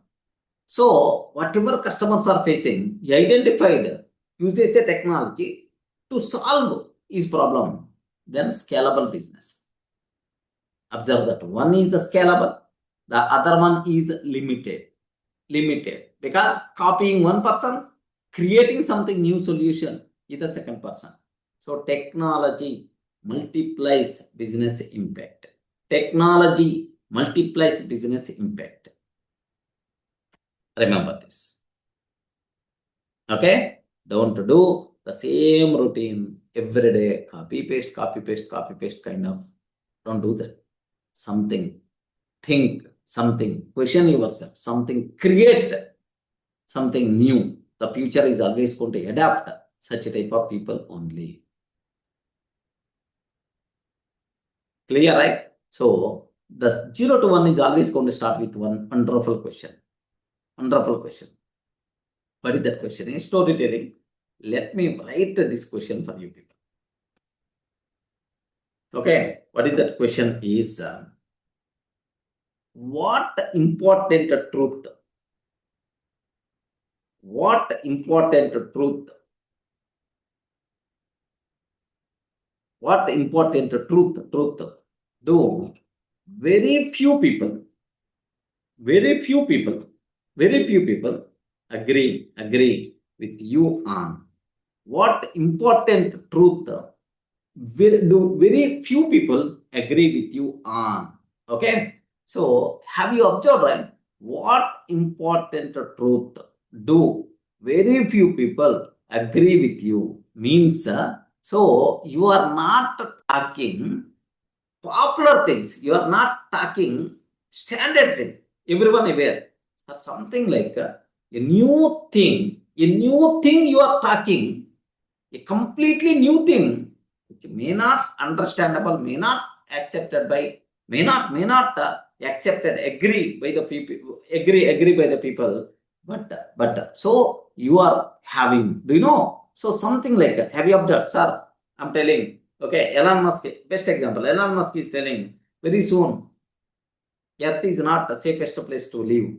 so whatever customers are facing, he identified, uses a technology to solve his problem. Then scalable business. Observe that one is the scalable, the other one is limited. Because copying one person, creating something new solution is the second person. So technology multiplies business impact. Remember this. Okay? Don't do the same routine every day. Copy paste kind of. Don't do that. Something. Think something. Question yourself. Something. Create something new. The future is always going to adapt such type of people only. Clear, right? So the 0 to 1 is always going to start with one wonderful question. What is that question? In storytelling, let me write this question for you people. Okay, what is that question is, what important truth do very few people agree with you on? What important truth do very few people agree with you on? Okay, so have you observed, right? What important truth do very few people agree with you means, so you are not talking popular things, you are not talking standard thing, everyone aware, or something like a new thing you are talking, a completely new thing which may not understandable, may not accepted by, may not accepted, agree by the people, but so you are having, do you know? So something like, have you observed, sir? I'm telling, okay, Elon Musk, best example. Elon Musk is telling very soon, Earth is not the safest place to live.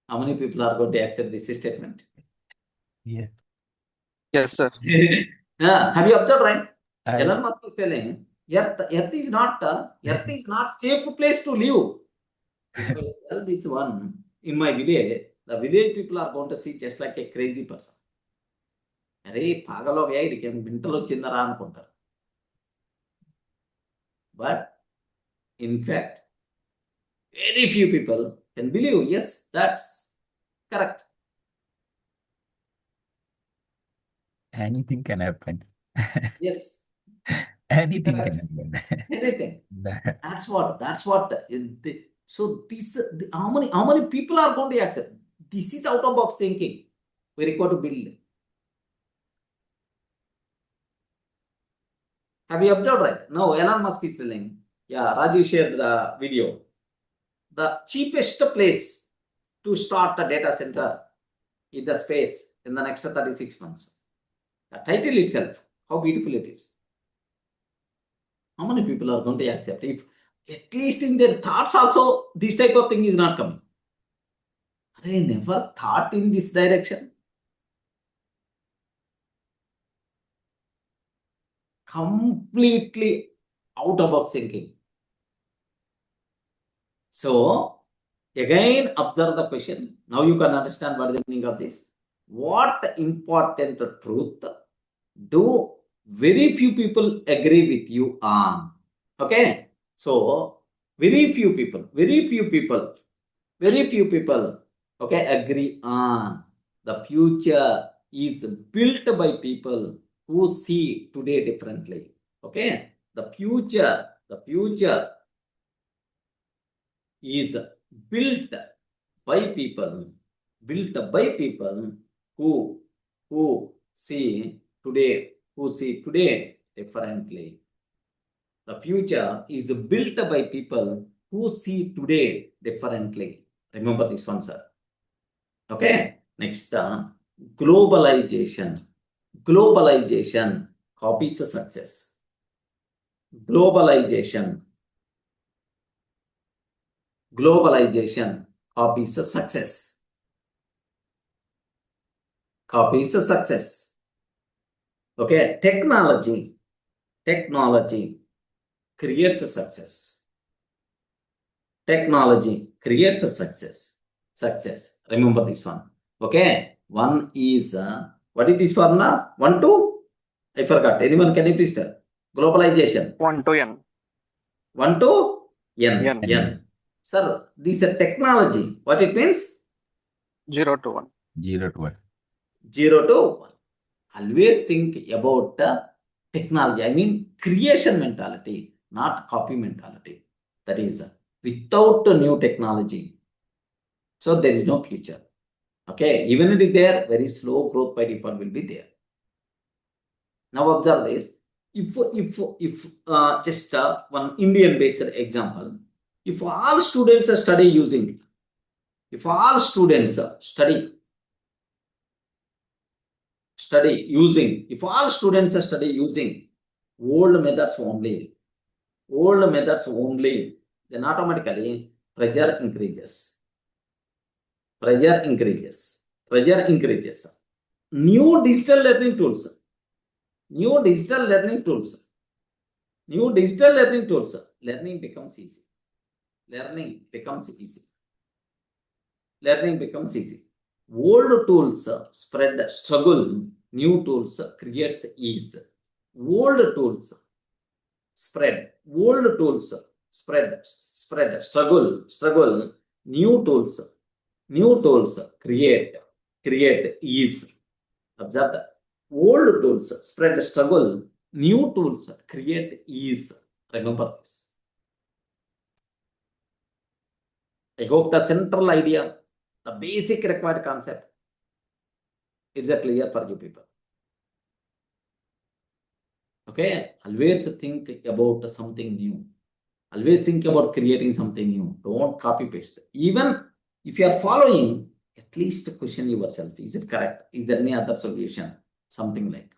How many people are going to accept this statement? Yeah. Yes, sir. Yeah, have you observed, right? I- Elon Musk is telling Earth is not safe place to live. If I tell this one in my village, the village people are going to see just like a crazy person. అరే పాగలో వీడికి బింటలు వచ్చిందరా అనుకుంటారు. But in fact, very few people can believe, yes, that's correct. Anything can happen. Yes. Anything Correct. can happen. Anything. That's what. So this, how many people are going to accept? This is out of box thinking. We require to build. Have you observed, right? Now Elon Musk is telling, yeah, Raju shared the video. The cheapest place to start a data center in the space in the next 36 months. The title itself, how beautiful it is. How many people are going to accept? If at least in their thoughts also, this type of thing is not coming. I never thought in this direction. Completely out of box thinking. So, again, observe the question. Now you can understand what is the meaning of this. What important truth do very few people agree with you on? Okay. So, very few people, okay, agree on. The future is built by people who see today differently. Okay. The future is built by people who see today differently. The future is built by people who see today differently. Remember this one, sir. Okay. Next, globalization. Globalization copies success. Globalization copies success. Copies success. Okay. Technology creates a success. Technology creates a success. Remember this one. Okay. One is, what is this formula? 1 to? I forgot. Anyone can you please tell? Globalization. 1 to n. 1 to n. N. N. Sir, this is technology. What it means? 0 to 1. 0 to 1. 0 to 1. Always think about technology. I mean creation mentality, not copy mentality. That is, without new technology, so there is no future. Okay, even if it is there, very slow growth by default will be there. Now observe this. If just one Indian based example, if all students study using, if all students study using old methods only, then automatically pressure increases. New digital learning tools, learning becomes easy. Old tools spread struggle, new tools creates ease. Old tools spread struggle, new tools create ease. Observe that. Old tools spread struggle, new tools create ease. Remember this. I hope the central idea, the basic required concept, is clear for you people. Okay, always think about something new. Always think about creating something new. Don't copy paste. Even if you are following, at least question yourself. Is it correct? Is there any other solution? Something like.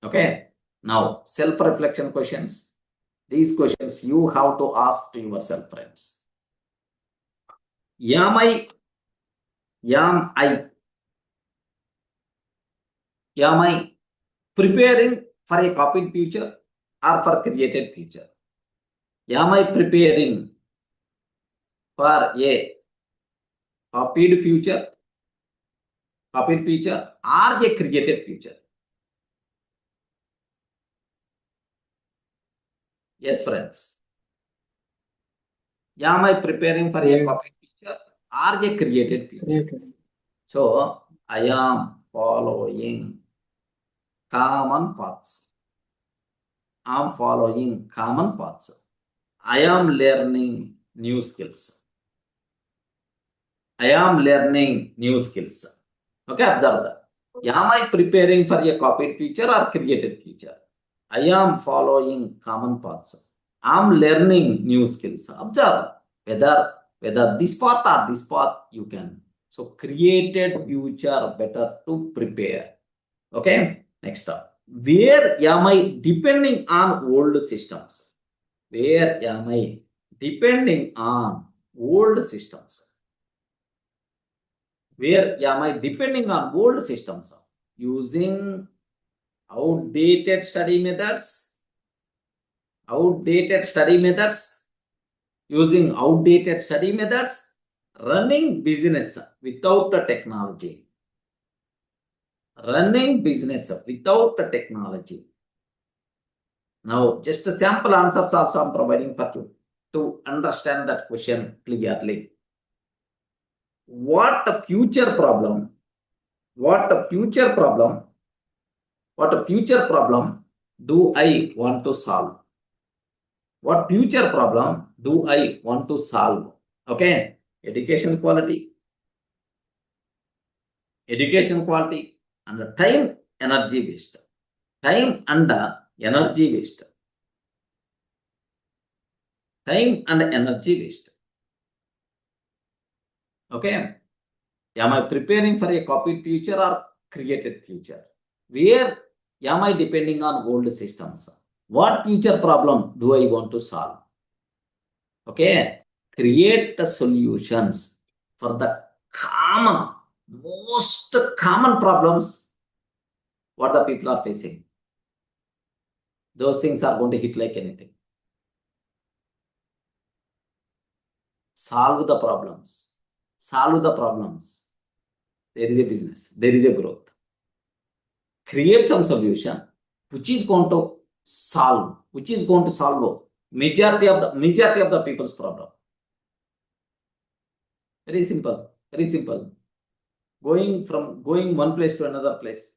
Okay. Now, self-reflection questions. These questions you have to ask to yourself, friends. Am I preparing for a copied future or for created future? Am I preparing for a copied future or a created future? Yes, friends. Am I preparing for a copied future or a created future? So, I am following common paths. I am learning new skills. Okay, observe that. Am I preparing for a copied future or created future? I am following common paths. I am learning new skills. Observe whether this path or this path you can. So created future better to prepare. Okay, next up. Where am I depending on old systems? Where am I depending on old systems? Where am I depending on old systems? Using outdated study methods, using outdated study methods, running business without the technology, Now, just a sample answers also I'm providing for you to understand that question clearly. What a future problem do I want to solve? What future problem do I want to solve? Okay, education quality and time energy waste. Time and energy waste. Okay. Am I preparing for a copied future or created future? Where am I depending on old systems? What future problem do I want to solve? Okay. Create the solutions for the most common problems what the people are facing. Those things are going to hit like anything. Solve the problems. There is a business. There is a growth. Create some solution which is going to solve majority of the people's problem. Very simple. Going one place to another place.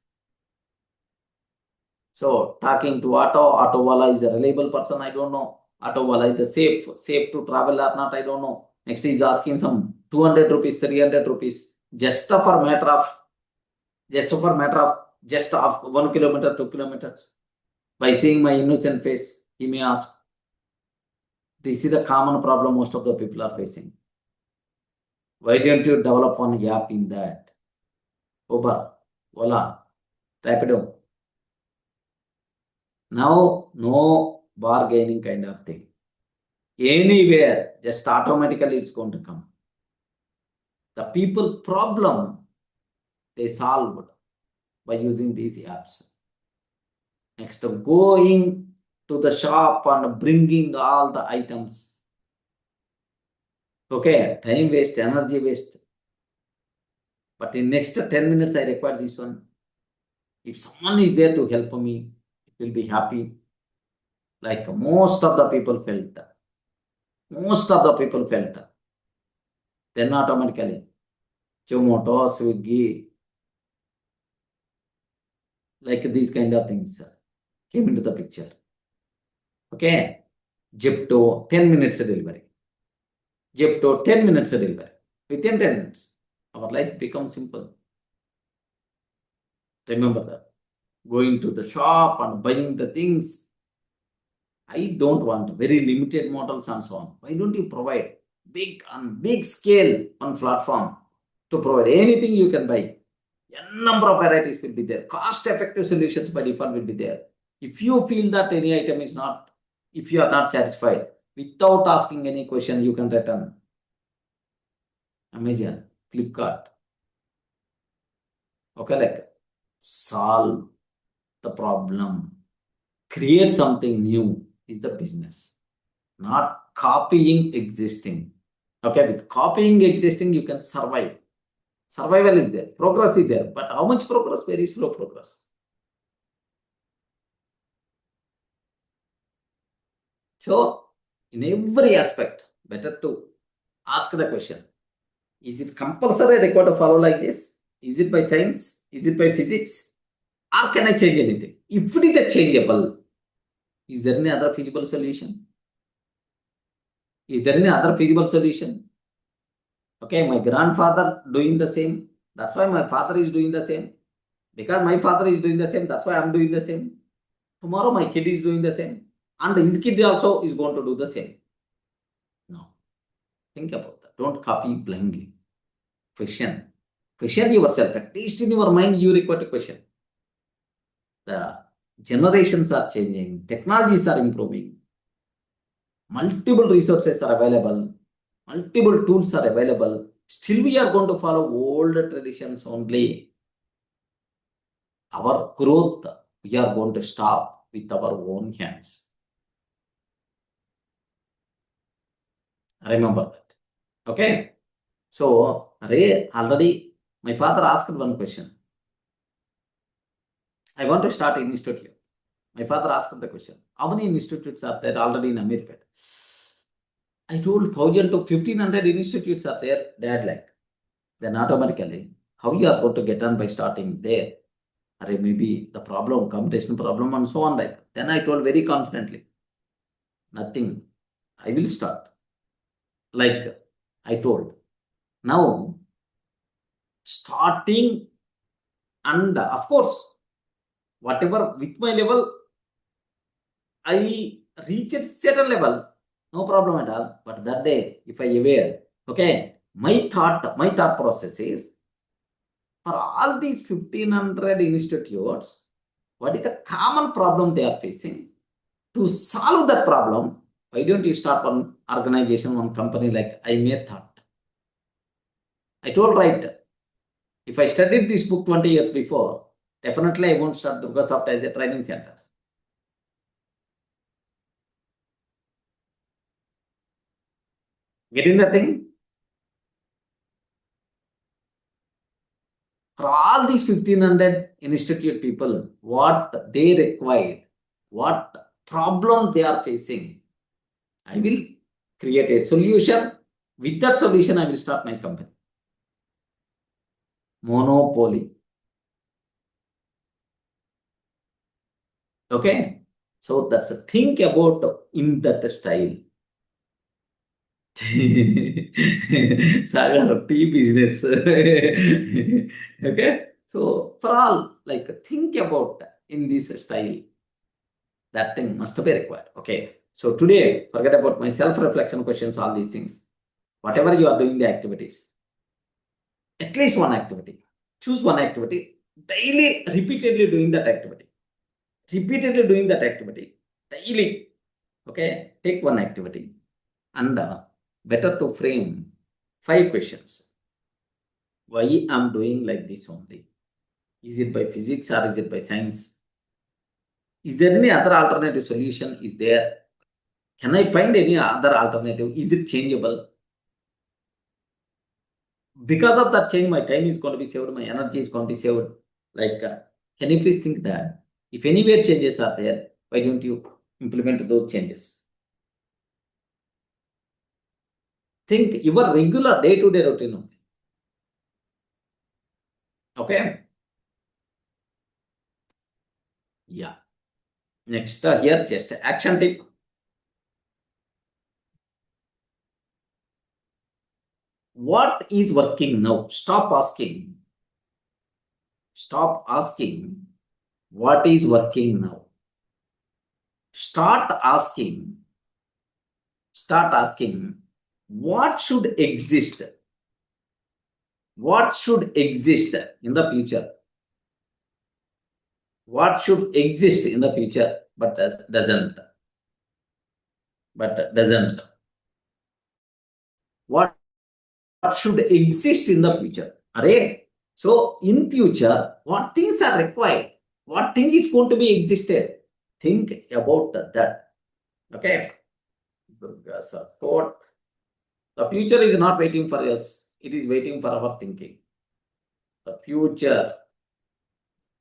So talking to auto wala is a reliable person, I don't know. Auto wala is the safe to travel or not, I don't know. Next is asking some 200 rupees, 300 rupees, just for matter of 1 kilometer, 2 kilometers. By seeing my innocent face, he may ask. This is the common problem most of the people are facing. Why don't you develop one gap in that? Uber, Ola, Rapido. Now, no bargaining kind of thing. Anywhere, just automatically it's going to come. The people problem, they solved by using these apps. Next, going to the shop and bringing all the items. Okay, time waste, energy waste. But in next 10 minutes, I require this one. If someone is there to help me, it will be happy. Like most of the people felt. Then automatically, Zomato, Swiggy, like these kind of things came into the picture. Okay, Zepto, 10 minutes delivery. Within 10 minutes, our life becomes simple. Remember that. Going to the shop and buying the things. I don't want very limited models and so on. Why don't you provide big scale on platform to provide anything you can buy? A number of varieties will be there. Cost-effective solutions by default will be there. If you feel that any item is not, if you are not satisfied, without asking any question, you can return. Amazon, Flipkart. Okay, like solve the problem. Create something new is the business. Not copying existing. Okay, with copying existing, you can survive. Survival is there, progress is there, but how much progress? Very slow progress. So, in every aspect, better to ask the question, is it compulsory required to follow like this? Is it by science? Is it by physics? Or can I change anything? If it is changeable, is there any other feasible solution? Okay, my grandfather doing the same. That's why my father is doing the same. Because my father is doing the same, that's why I'm doing the same. Tomorrow my kid is doing the same, and his kid also is going to do the same. No. Think about that. Don't copy blindly. Question. Question yourself. At least in your mind, you require to question. The generations are changing, technologies are improving, multiple resources are available, multiple tools are available. Still, we are going to follow old traditions only. Our growth, we are going to stop with our own hands. Remember that. Okay? So, Ray, already my father asked one question. I want to start an institute. My father asked the question, how many institutes are there already in America? I told 1,000 to 1,500 institutes are there. Dad, like, then automatically, how you are going to get on by starting there? Or maybe the problem, competition problem, and so on. Like, then I told very confidently, nothing. I will start. Like I told. Now, starting, and of course, whatever with my level, I reach a certain level, no problem at all. But that day, if I aware, okay, my thought process is, for all these 1,500 institutes, what is the common problem they are facing? To solve that problem, why don't you start one organization, one company like I may thought? I told right, if I studied this book 20 years before, definitely I won't start DURGASOFT as a training center. Getting the thing? For all these 1,500 institute people, what they require, what problem they are facing, I will create a solution. With that solution, I will start my company. Monopoly. Okay? So that's a think about in that style. Sagar, tea business. Okay? So for all, like think about in this style. That thing must be required. Okay. So today, forget about my self-reflection questions, all these things. Whatever you are doing the activities, at least one activity. Choose one activity. Daily, repeatedly doing that activity. Repeatedly doing that activity. Daily. Okay. Take one activity. And better to frame 5 questions. Why I'm doing like this only? Is it by physics or is it by science? Is there any other alternative solution? Is there? Can I find any other alternative? Is it changeable? Because of that change, my time is going to be saved, my energy is going to be saved. Like, can you please think that if anywhere changes are there, why don't you implement those changes? Think your regular day-to-day routine only. Okay? Yeah. Next, here, just action tip. What is working now? Stop asking. Stop asking what is working now. Start asking what should exist. What should exist in the future? What should exist in the future but doesn't? What should exist in the future? Array. So in future, what things are required? What thing is going to be existed? Think about that. Okay. DURGA support. The future is not waiting for us. It is waiting for our thinking. The future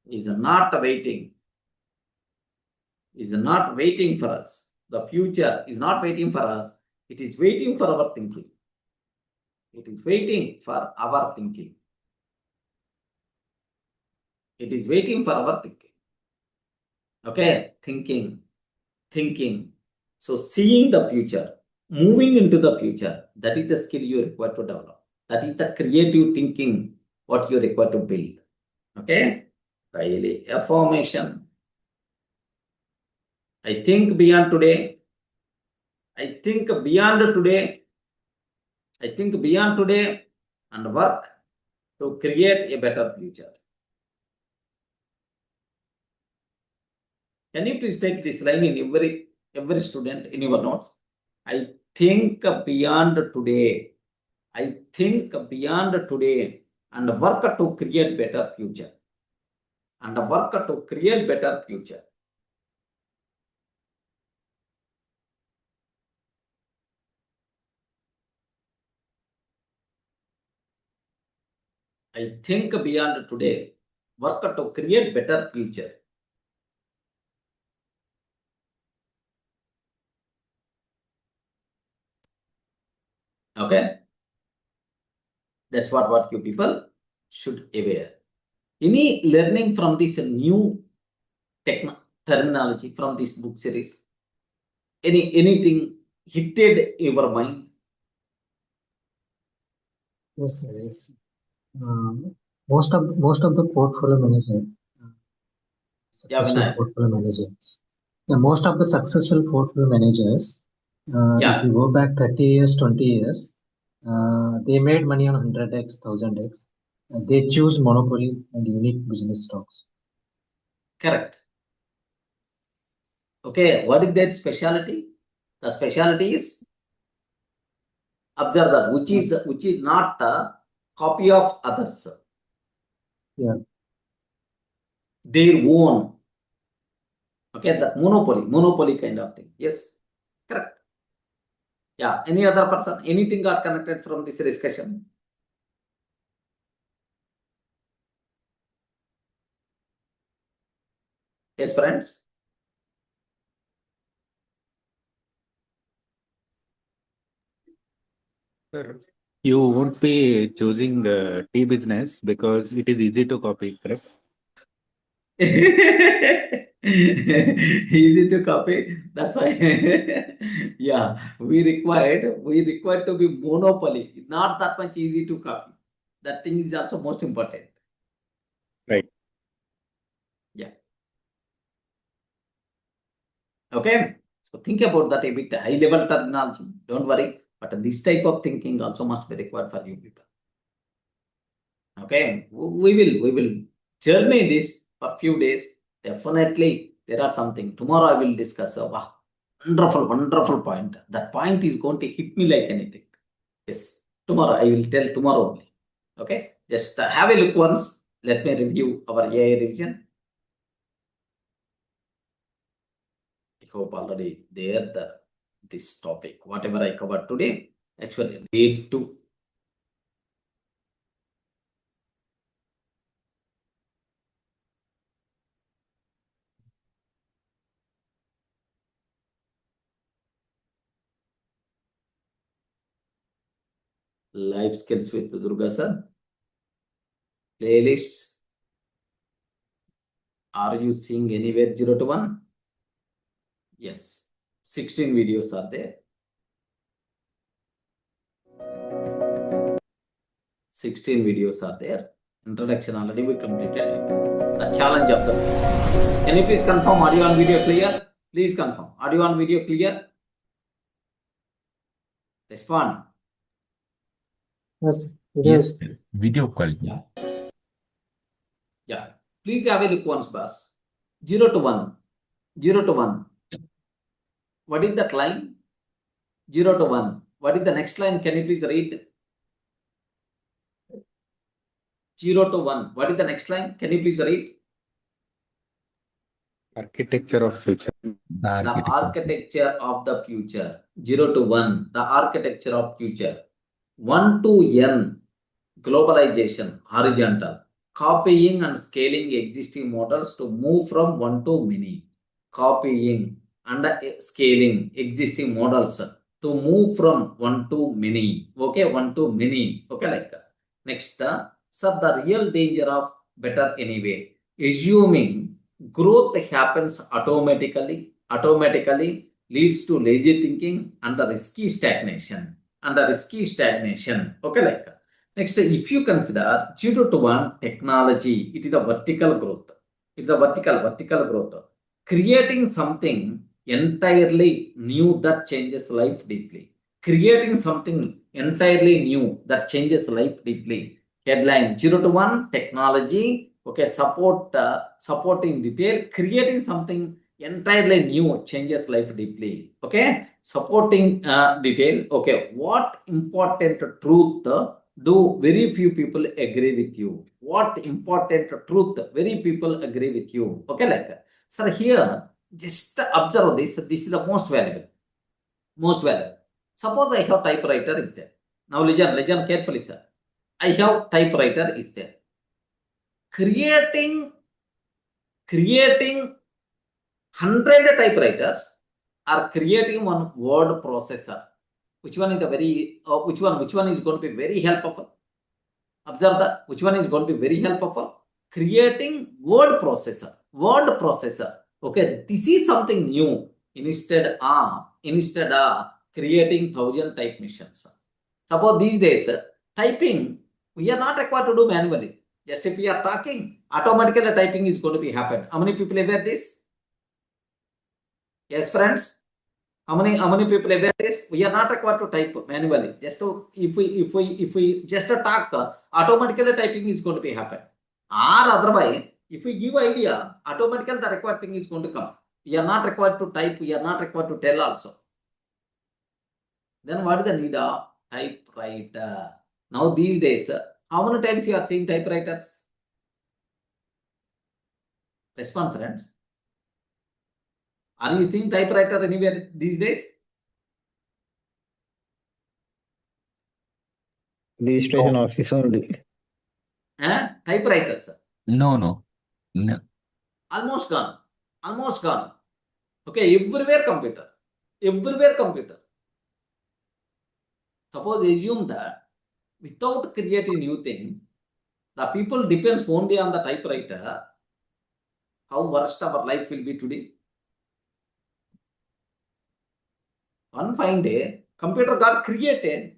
is not waiting. Is not waiting for us. The future is not waiting for us. It is waiting for our thinking. It is waiting for our thinking. It is waiting for our thinking. Okay, thinking. So seeing the future, moving into the future, that is the skill you require to develop. That is the creative thinking what you require to build. Okay. Really, affirmation. I think beyond today. I think beyond today. I think beyond today and work to create a better future. Can you please take this line in every student in your notes? I think beyond today. I think beyond today and work to create better future. And work to create better future. I think beyond today, work to create better future. Okay, that's what you people should aware. Any learning from this new terminology from this book series? Anything hitted your mind? Yes, sir, yes. Most of the portfolio manager, successful Vinay. portfolio managers, most of the successful portfolio managers, if you go back 30 years, 20 years, they made money on 100x, 1000x. They choose monopoly and unique business stocks. Correct. Okay, what is their specialty? The specialty is observe that which is not a copy of others. Yeah. Their own. Okay, the monopoly kind of thing. Yes, correct. Yeah, any other person, anything got connected from this discussion? Yes, friends. Sir, you won't be choosing tea business because it is easy to copy, correct? Easy to copy. That's why. Yeah, we required to be monopoly. Not that much easy to copy. That thing is also most important. Right. Yeah. Okay. So think about that a bit high level terminology. Don't worry. But this type of thinking also must be required for you people. Okay. We will journey this for a few days. Definitely there are something. Tomorrow I will discuss. Wow, wonderful point. That point is going to hit me like anything. Yes. Tomorrow I will tell tomorrow only. Okay. Just have a look once. Let me review our AI revision. I hope already there this topic. Whatever I covered today, actually lead to life skills with Durga Sir. Playlists. Are you seeing anywhere 0 to 1? Yes. 16 videos are there. 16 videos are there. Introduction already we completed. The challenge of the future. Can you please confirm audio and video clear? Please confirm. Audio and video clear? Respond. Yes, Yes, video call. Yeah. Please have a look once, boss. 0 to 1. 0 to 1. What is that line? 0 to 1. What is the next line? Can you please read? 0 to 1. What is the next line? Can you please read? Architecture of future. The architecture of the future. 0 to 1. The architecture of future. 1 to n. Globalization. Horizontal. Copying and scaling existing models to move from one to many. Copying and scaling existing models to move from one to many. Okay, one to many. Okay, like that. Next, sir, the real danger of better anyway. Assuming growth happens automatically leads to lazy thinking and the risky stagnation. Okay, like that. Next, if you consider 0 to 1 technology, it is a vertical growth. It's the vertical growth. Creating something entirely new that changes life deeply. Creating something entirely new that changes life deeply. Headline 0 to 1 technology. Okay, support in detail. Creating something entirely new changes life deeply. Okay, supporting detail. Okay, what important truth do very few people agree with you? What important truth very people agree with you? Okay, like that. Sir, here just observe this. This is the most valuable. Most valuable. Suppose I have typewriter is there. Now listen carefully, sir. I have typewriter is there. Creating 100 typewriters are creating one word processor. Which one is the very which one is going to be very helpful? Observe that. Which one is going to be very helpful? Creating word processor. Okay, this is something new. Instead of creating 1,000 type missions. Suppose these days typing we are not required to do manually. Just if we are talking, automatically typing is going to be happen. How many people aware this? Yes, friends. How many people aware this? We are not required to type manually. Just to, if we just talk, automatically typing is going to be happen. Or otherwise, if we give idea, automatically the required thing is going to come. We are not required to type. We are not required to tell also. Then what is the need of typewriter? Now these days, how many times you are seeing typewriters? Respond, friends. Are you seeing typewriter anywhere these days? Registration office only. Typewriters. No. Almost gone. Okay, everywhere computer. Suppose assume that without creating new thing, the people depends only on the typewriter. How worst our life will be today? One fine day, computer got created.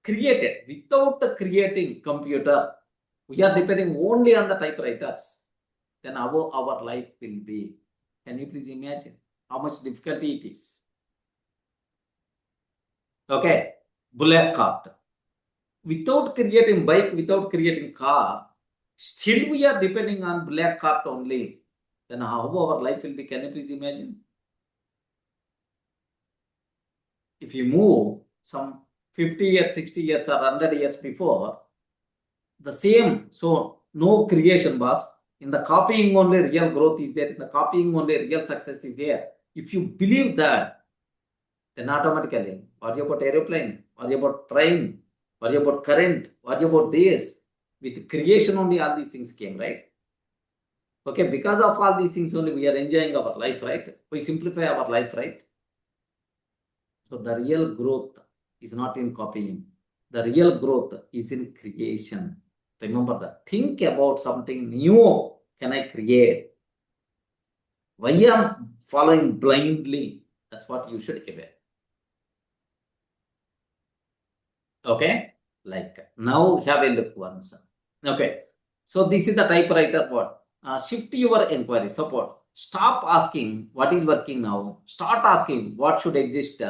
Without creating computer, we are depending only on the typewriters. Then how our life will be? Can you please imagine how much difficulty it is? Okay, bullet cart. Without creating bike, without creating car, still we are depending on bullet cart only. Then how our life will be? Can you please imagine? If you move some 50 years, 60 years or 100 years before, the same, so no creation was. In the copying only real growth is there. In the copying only real success is there. If you believe that, then automatically, what about aeroplane? What about train? What about current? What about this? With creation only all these things came, right? Okay, because of all these things only we are enjoying our life, right? We simplify our life, right? So the real growth is not in copying. The real growth is in creation. Remember that. Think about something new can I create. Why am following blindly? That's what you should aware. Okay, like now have a look once. Okay, so this is the typewriter word. Shift your inquiry. Support. Stop asking what is working now. Start asking what should exist,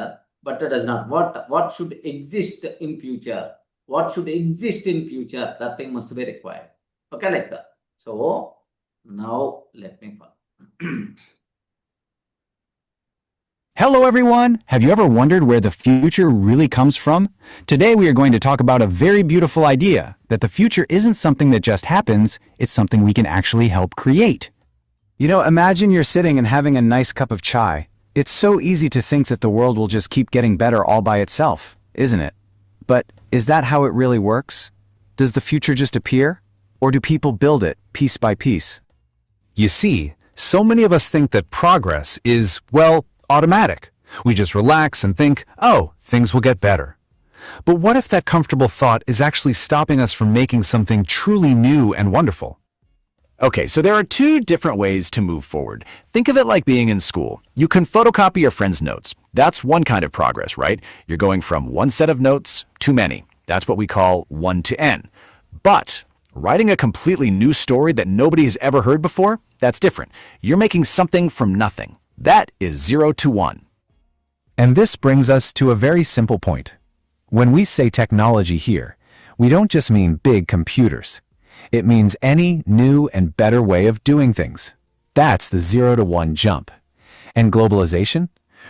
but it does not. What should exist in future? What should exist in future? That thing must be required. Okay, like that. So now let me follow. Hello everyone! Have you ever wondered where the future really comes from? Today we are going to talk about a very beautiful idea, that the future isn't something that just happens, it's something we can actually help create. You know, imagine you're sitting and having a nice cup of chai. It's so easy to think that the world will just keep getting better all by itself, isn't it? But is that how it really works? Does the future just appear? Or do people build it, piece by piece? You see, so many of us think that progress is, well, automatic. We just relax and think, oh, things will get better. But what if that comfortable thought is actually stopping us from making something truly new and wonderful? Okay, so there are two different ways to move forward. Think of it like being in school. You can photocopy your friend's notes. That's one kind of progress, right? You're going from one set of notes to many. That's what we call 1 to n. But writing a completely new story that nobody has ever heard before, that's different. You're making something from nothing. That is 0 to 1. And this brings us to a very simple point. When we say technology here, we don't just mean big computers. It means any new and better way of doing things. That's the 0 to 1 jump. And globalization?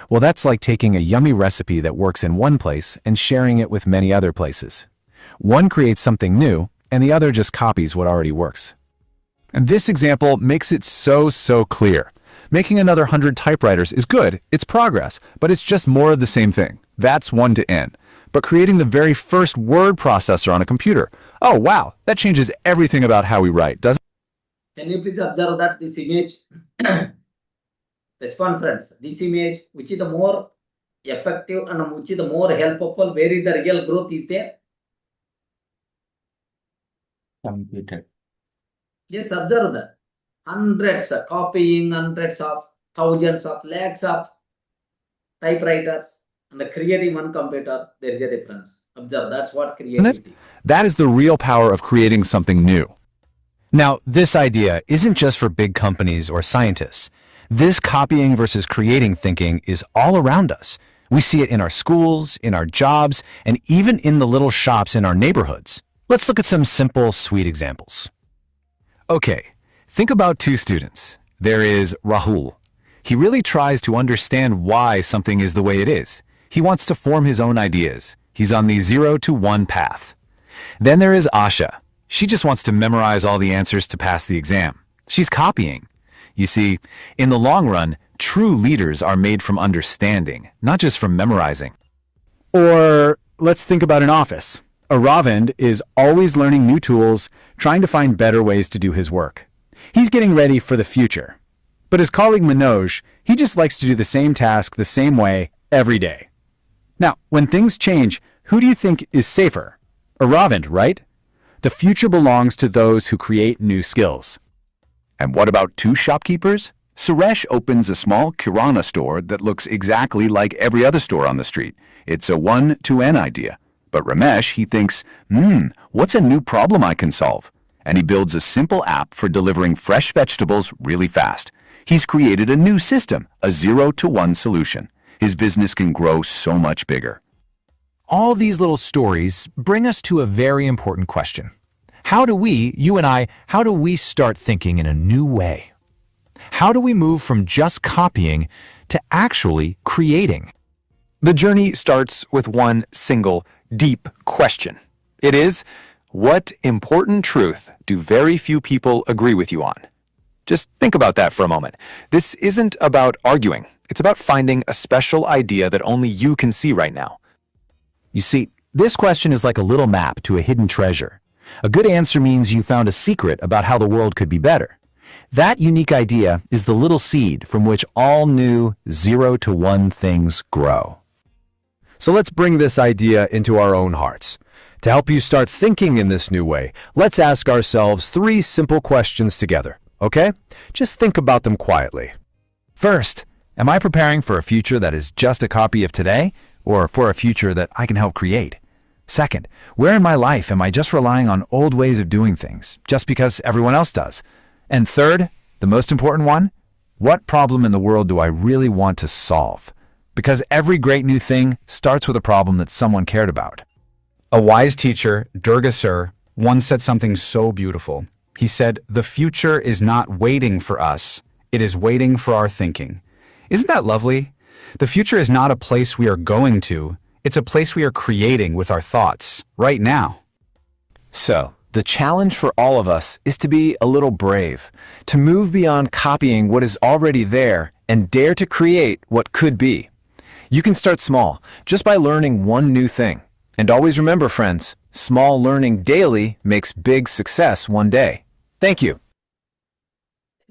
Well, that's like taking a yummy recipe that works in one place and sharing it with many other places. One creates something new, and the other just copies what already works. And this example makes it so clear. Making another 100 typewriters is good, it's progress, but it's just more of the same thing. That's 1 to N. But creating the very first word processor on a computer, oh wow, that changes everything about how we write, doesn't it? Can you please observe that this image, respond friends, this image, which is the more effective and which is the more helpful, where is the real growth is there? Computer. Yes, observe that. Hundreds, copying hundreds of, thousands of, lakhs of typewriters and creating one computer, there is a difference. Observe, that's what creativity. That is the real power of creating something new. Now, this idea isn't just for big companies or scientists. This copying versus creating thinking is all around us. We see it in our schools, in our jobs, and even in the little shops in our neighborhoods. Let's look at some simple, sweet examples. Okay, think about two students. There is Rahul. He really tries to understand why something is the way it is. He wants to form his own ideas. He's on the 0 to 1 path. Then there is Asha. She just wants to memorize all the answers to pass the exam. She's copying. You see, in the long run, true leaders are made from understanding, not just from memorizing. Or let's think about an office. Aravind is always learning new tools, trying to find better ways to do his work. He's getting ready for the future. But his colleague Manoj, he just likes to do the same task the same way every day. Now, when things change, who do you think is safer? Aravind, right? The future belongs to those who create new skills. And what about two shopkeepers? Suresh opens a small Kirana store that looks exactly like every other store on the street. It's a 1 to N idea. But Ramesh, he thinks, what's a new problem I can solve? And he builds a simple app for delivering fresh vegetables really fast. He's created a new system, a 0 to 1 solution. His business can grow so much bigger. All these little stories bring us to a very important question. How do we, you and I, how do we start thinking in a new way? How do we move from just copying to actually creating? The journey starts with one single, deep question. It is, what important truth do very few people agree with you on? Just think about that for a moment. This isn't about arguing. It's about finding a special idea that only you can see right now. You see, this question is like a little map to a hidden treasure. A good answer means you found a secret about how the world could be better. That unique idea is the little seed from which all new 0 to 1 things grow. So let's bring this idea into our own hearts. To help you start thinking in this new way, let's ask ourselves 3 simple questions together, okay? Just think about them quietly. First, am I preparing for a future that is just a copy of today, or for a future that I can help create? Second, where in my life am I just relying on old ways of doing things, just because everyone else does? And third, the most important one, what problem in the world do I really want to solve? Because every great new thing starts with a problem that someone cared about. A wise teacher, DURGA Sir, once said something so beautiful. He said, "The future is not waiting for us, it is waiting for our thinking." Isn't that lovely? The future is not a place we are going to, it's a place we are creating with our thoughts, right now. So, the challenge for all of us is to be a little brave, to move beyond copying what is already there and dare to create what could be. You can start small, just by learning one new thing. And always remember, friends, small learning daily makes big success one day. Thank you.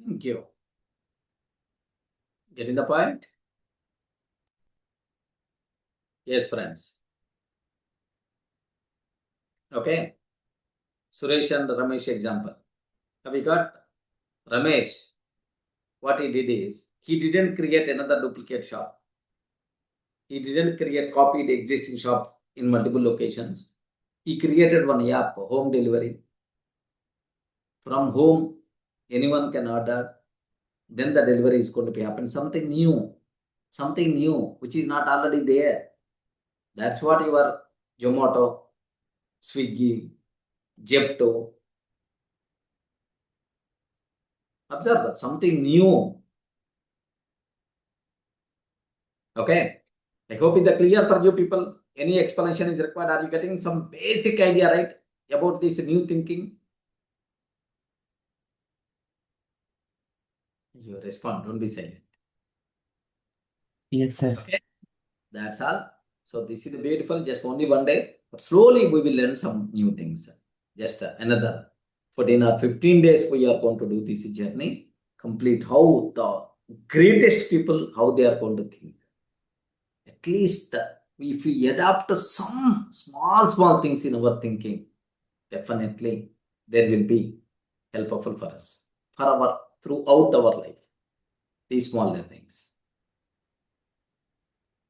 Thank you. Getting the point? Yes, friends. Okay. Suresh and Ramesh example. Have we got Ramesh? What he did is, he didn't create another duplicate shop. He didn't create copied existing shop in multiple locations. He created one app, home delivery. from home, anyone can order. Then the delivery is going to be happen. Something new, which is not already there. That's what your Zomato, Swiggy, Zepto. Observe that, something new. Okay. I hope it's clear for you people. Any explanation is required. Are you getting some basic idea, right, about this new thinking? You respond, don't be silent. Yes, sir. Okay, that's all. So this is beautiful, just only one day. But slowly we will learn some new things. Just another 14 or 15 days we are going to do this journey. Complete how the greatest people, how they are going to think. At least if we adapt to some small things in our thinking, definitely there will be helpful for us, throughout our life. These small learnings.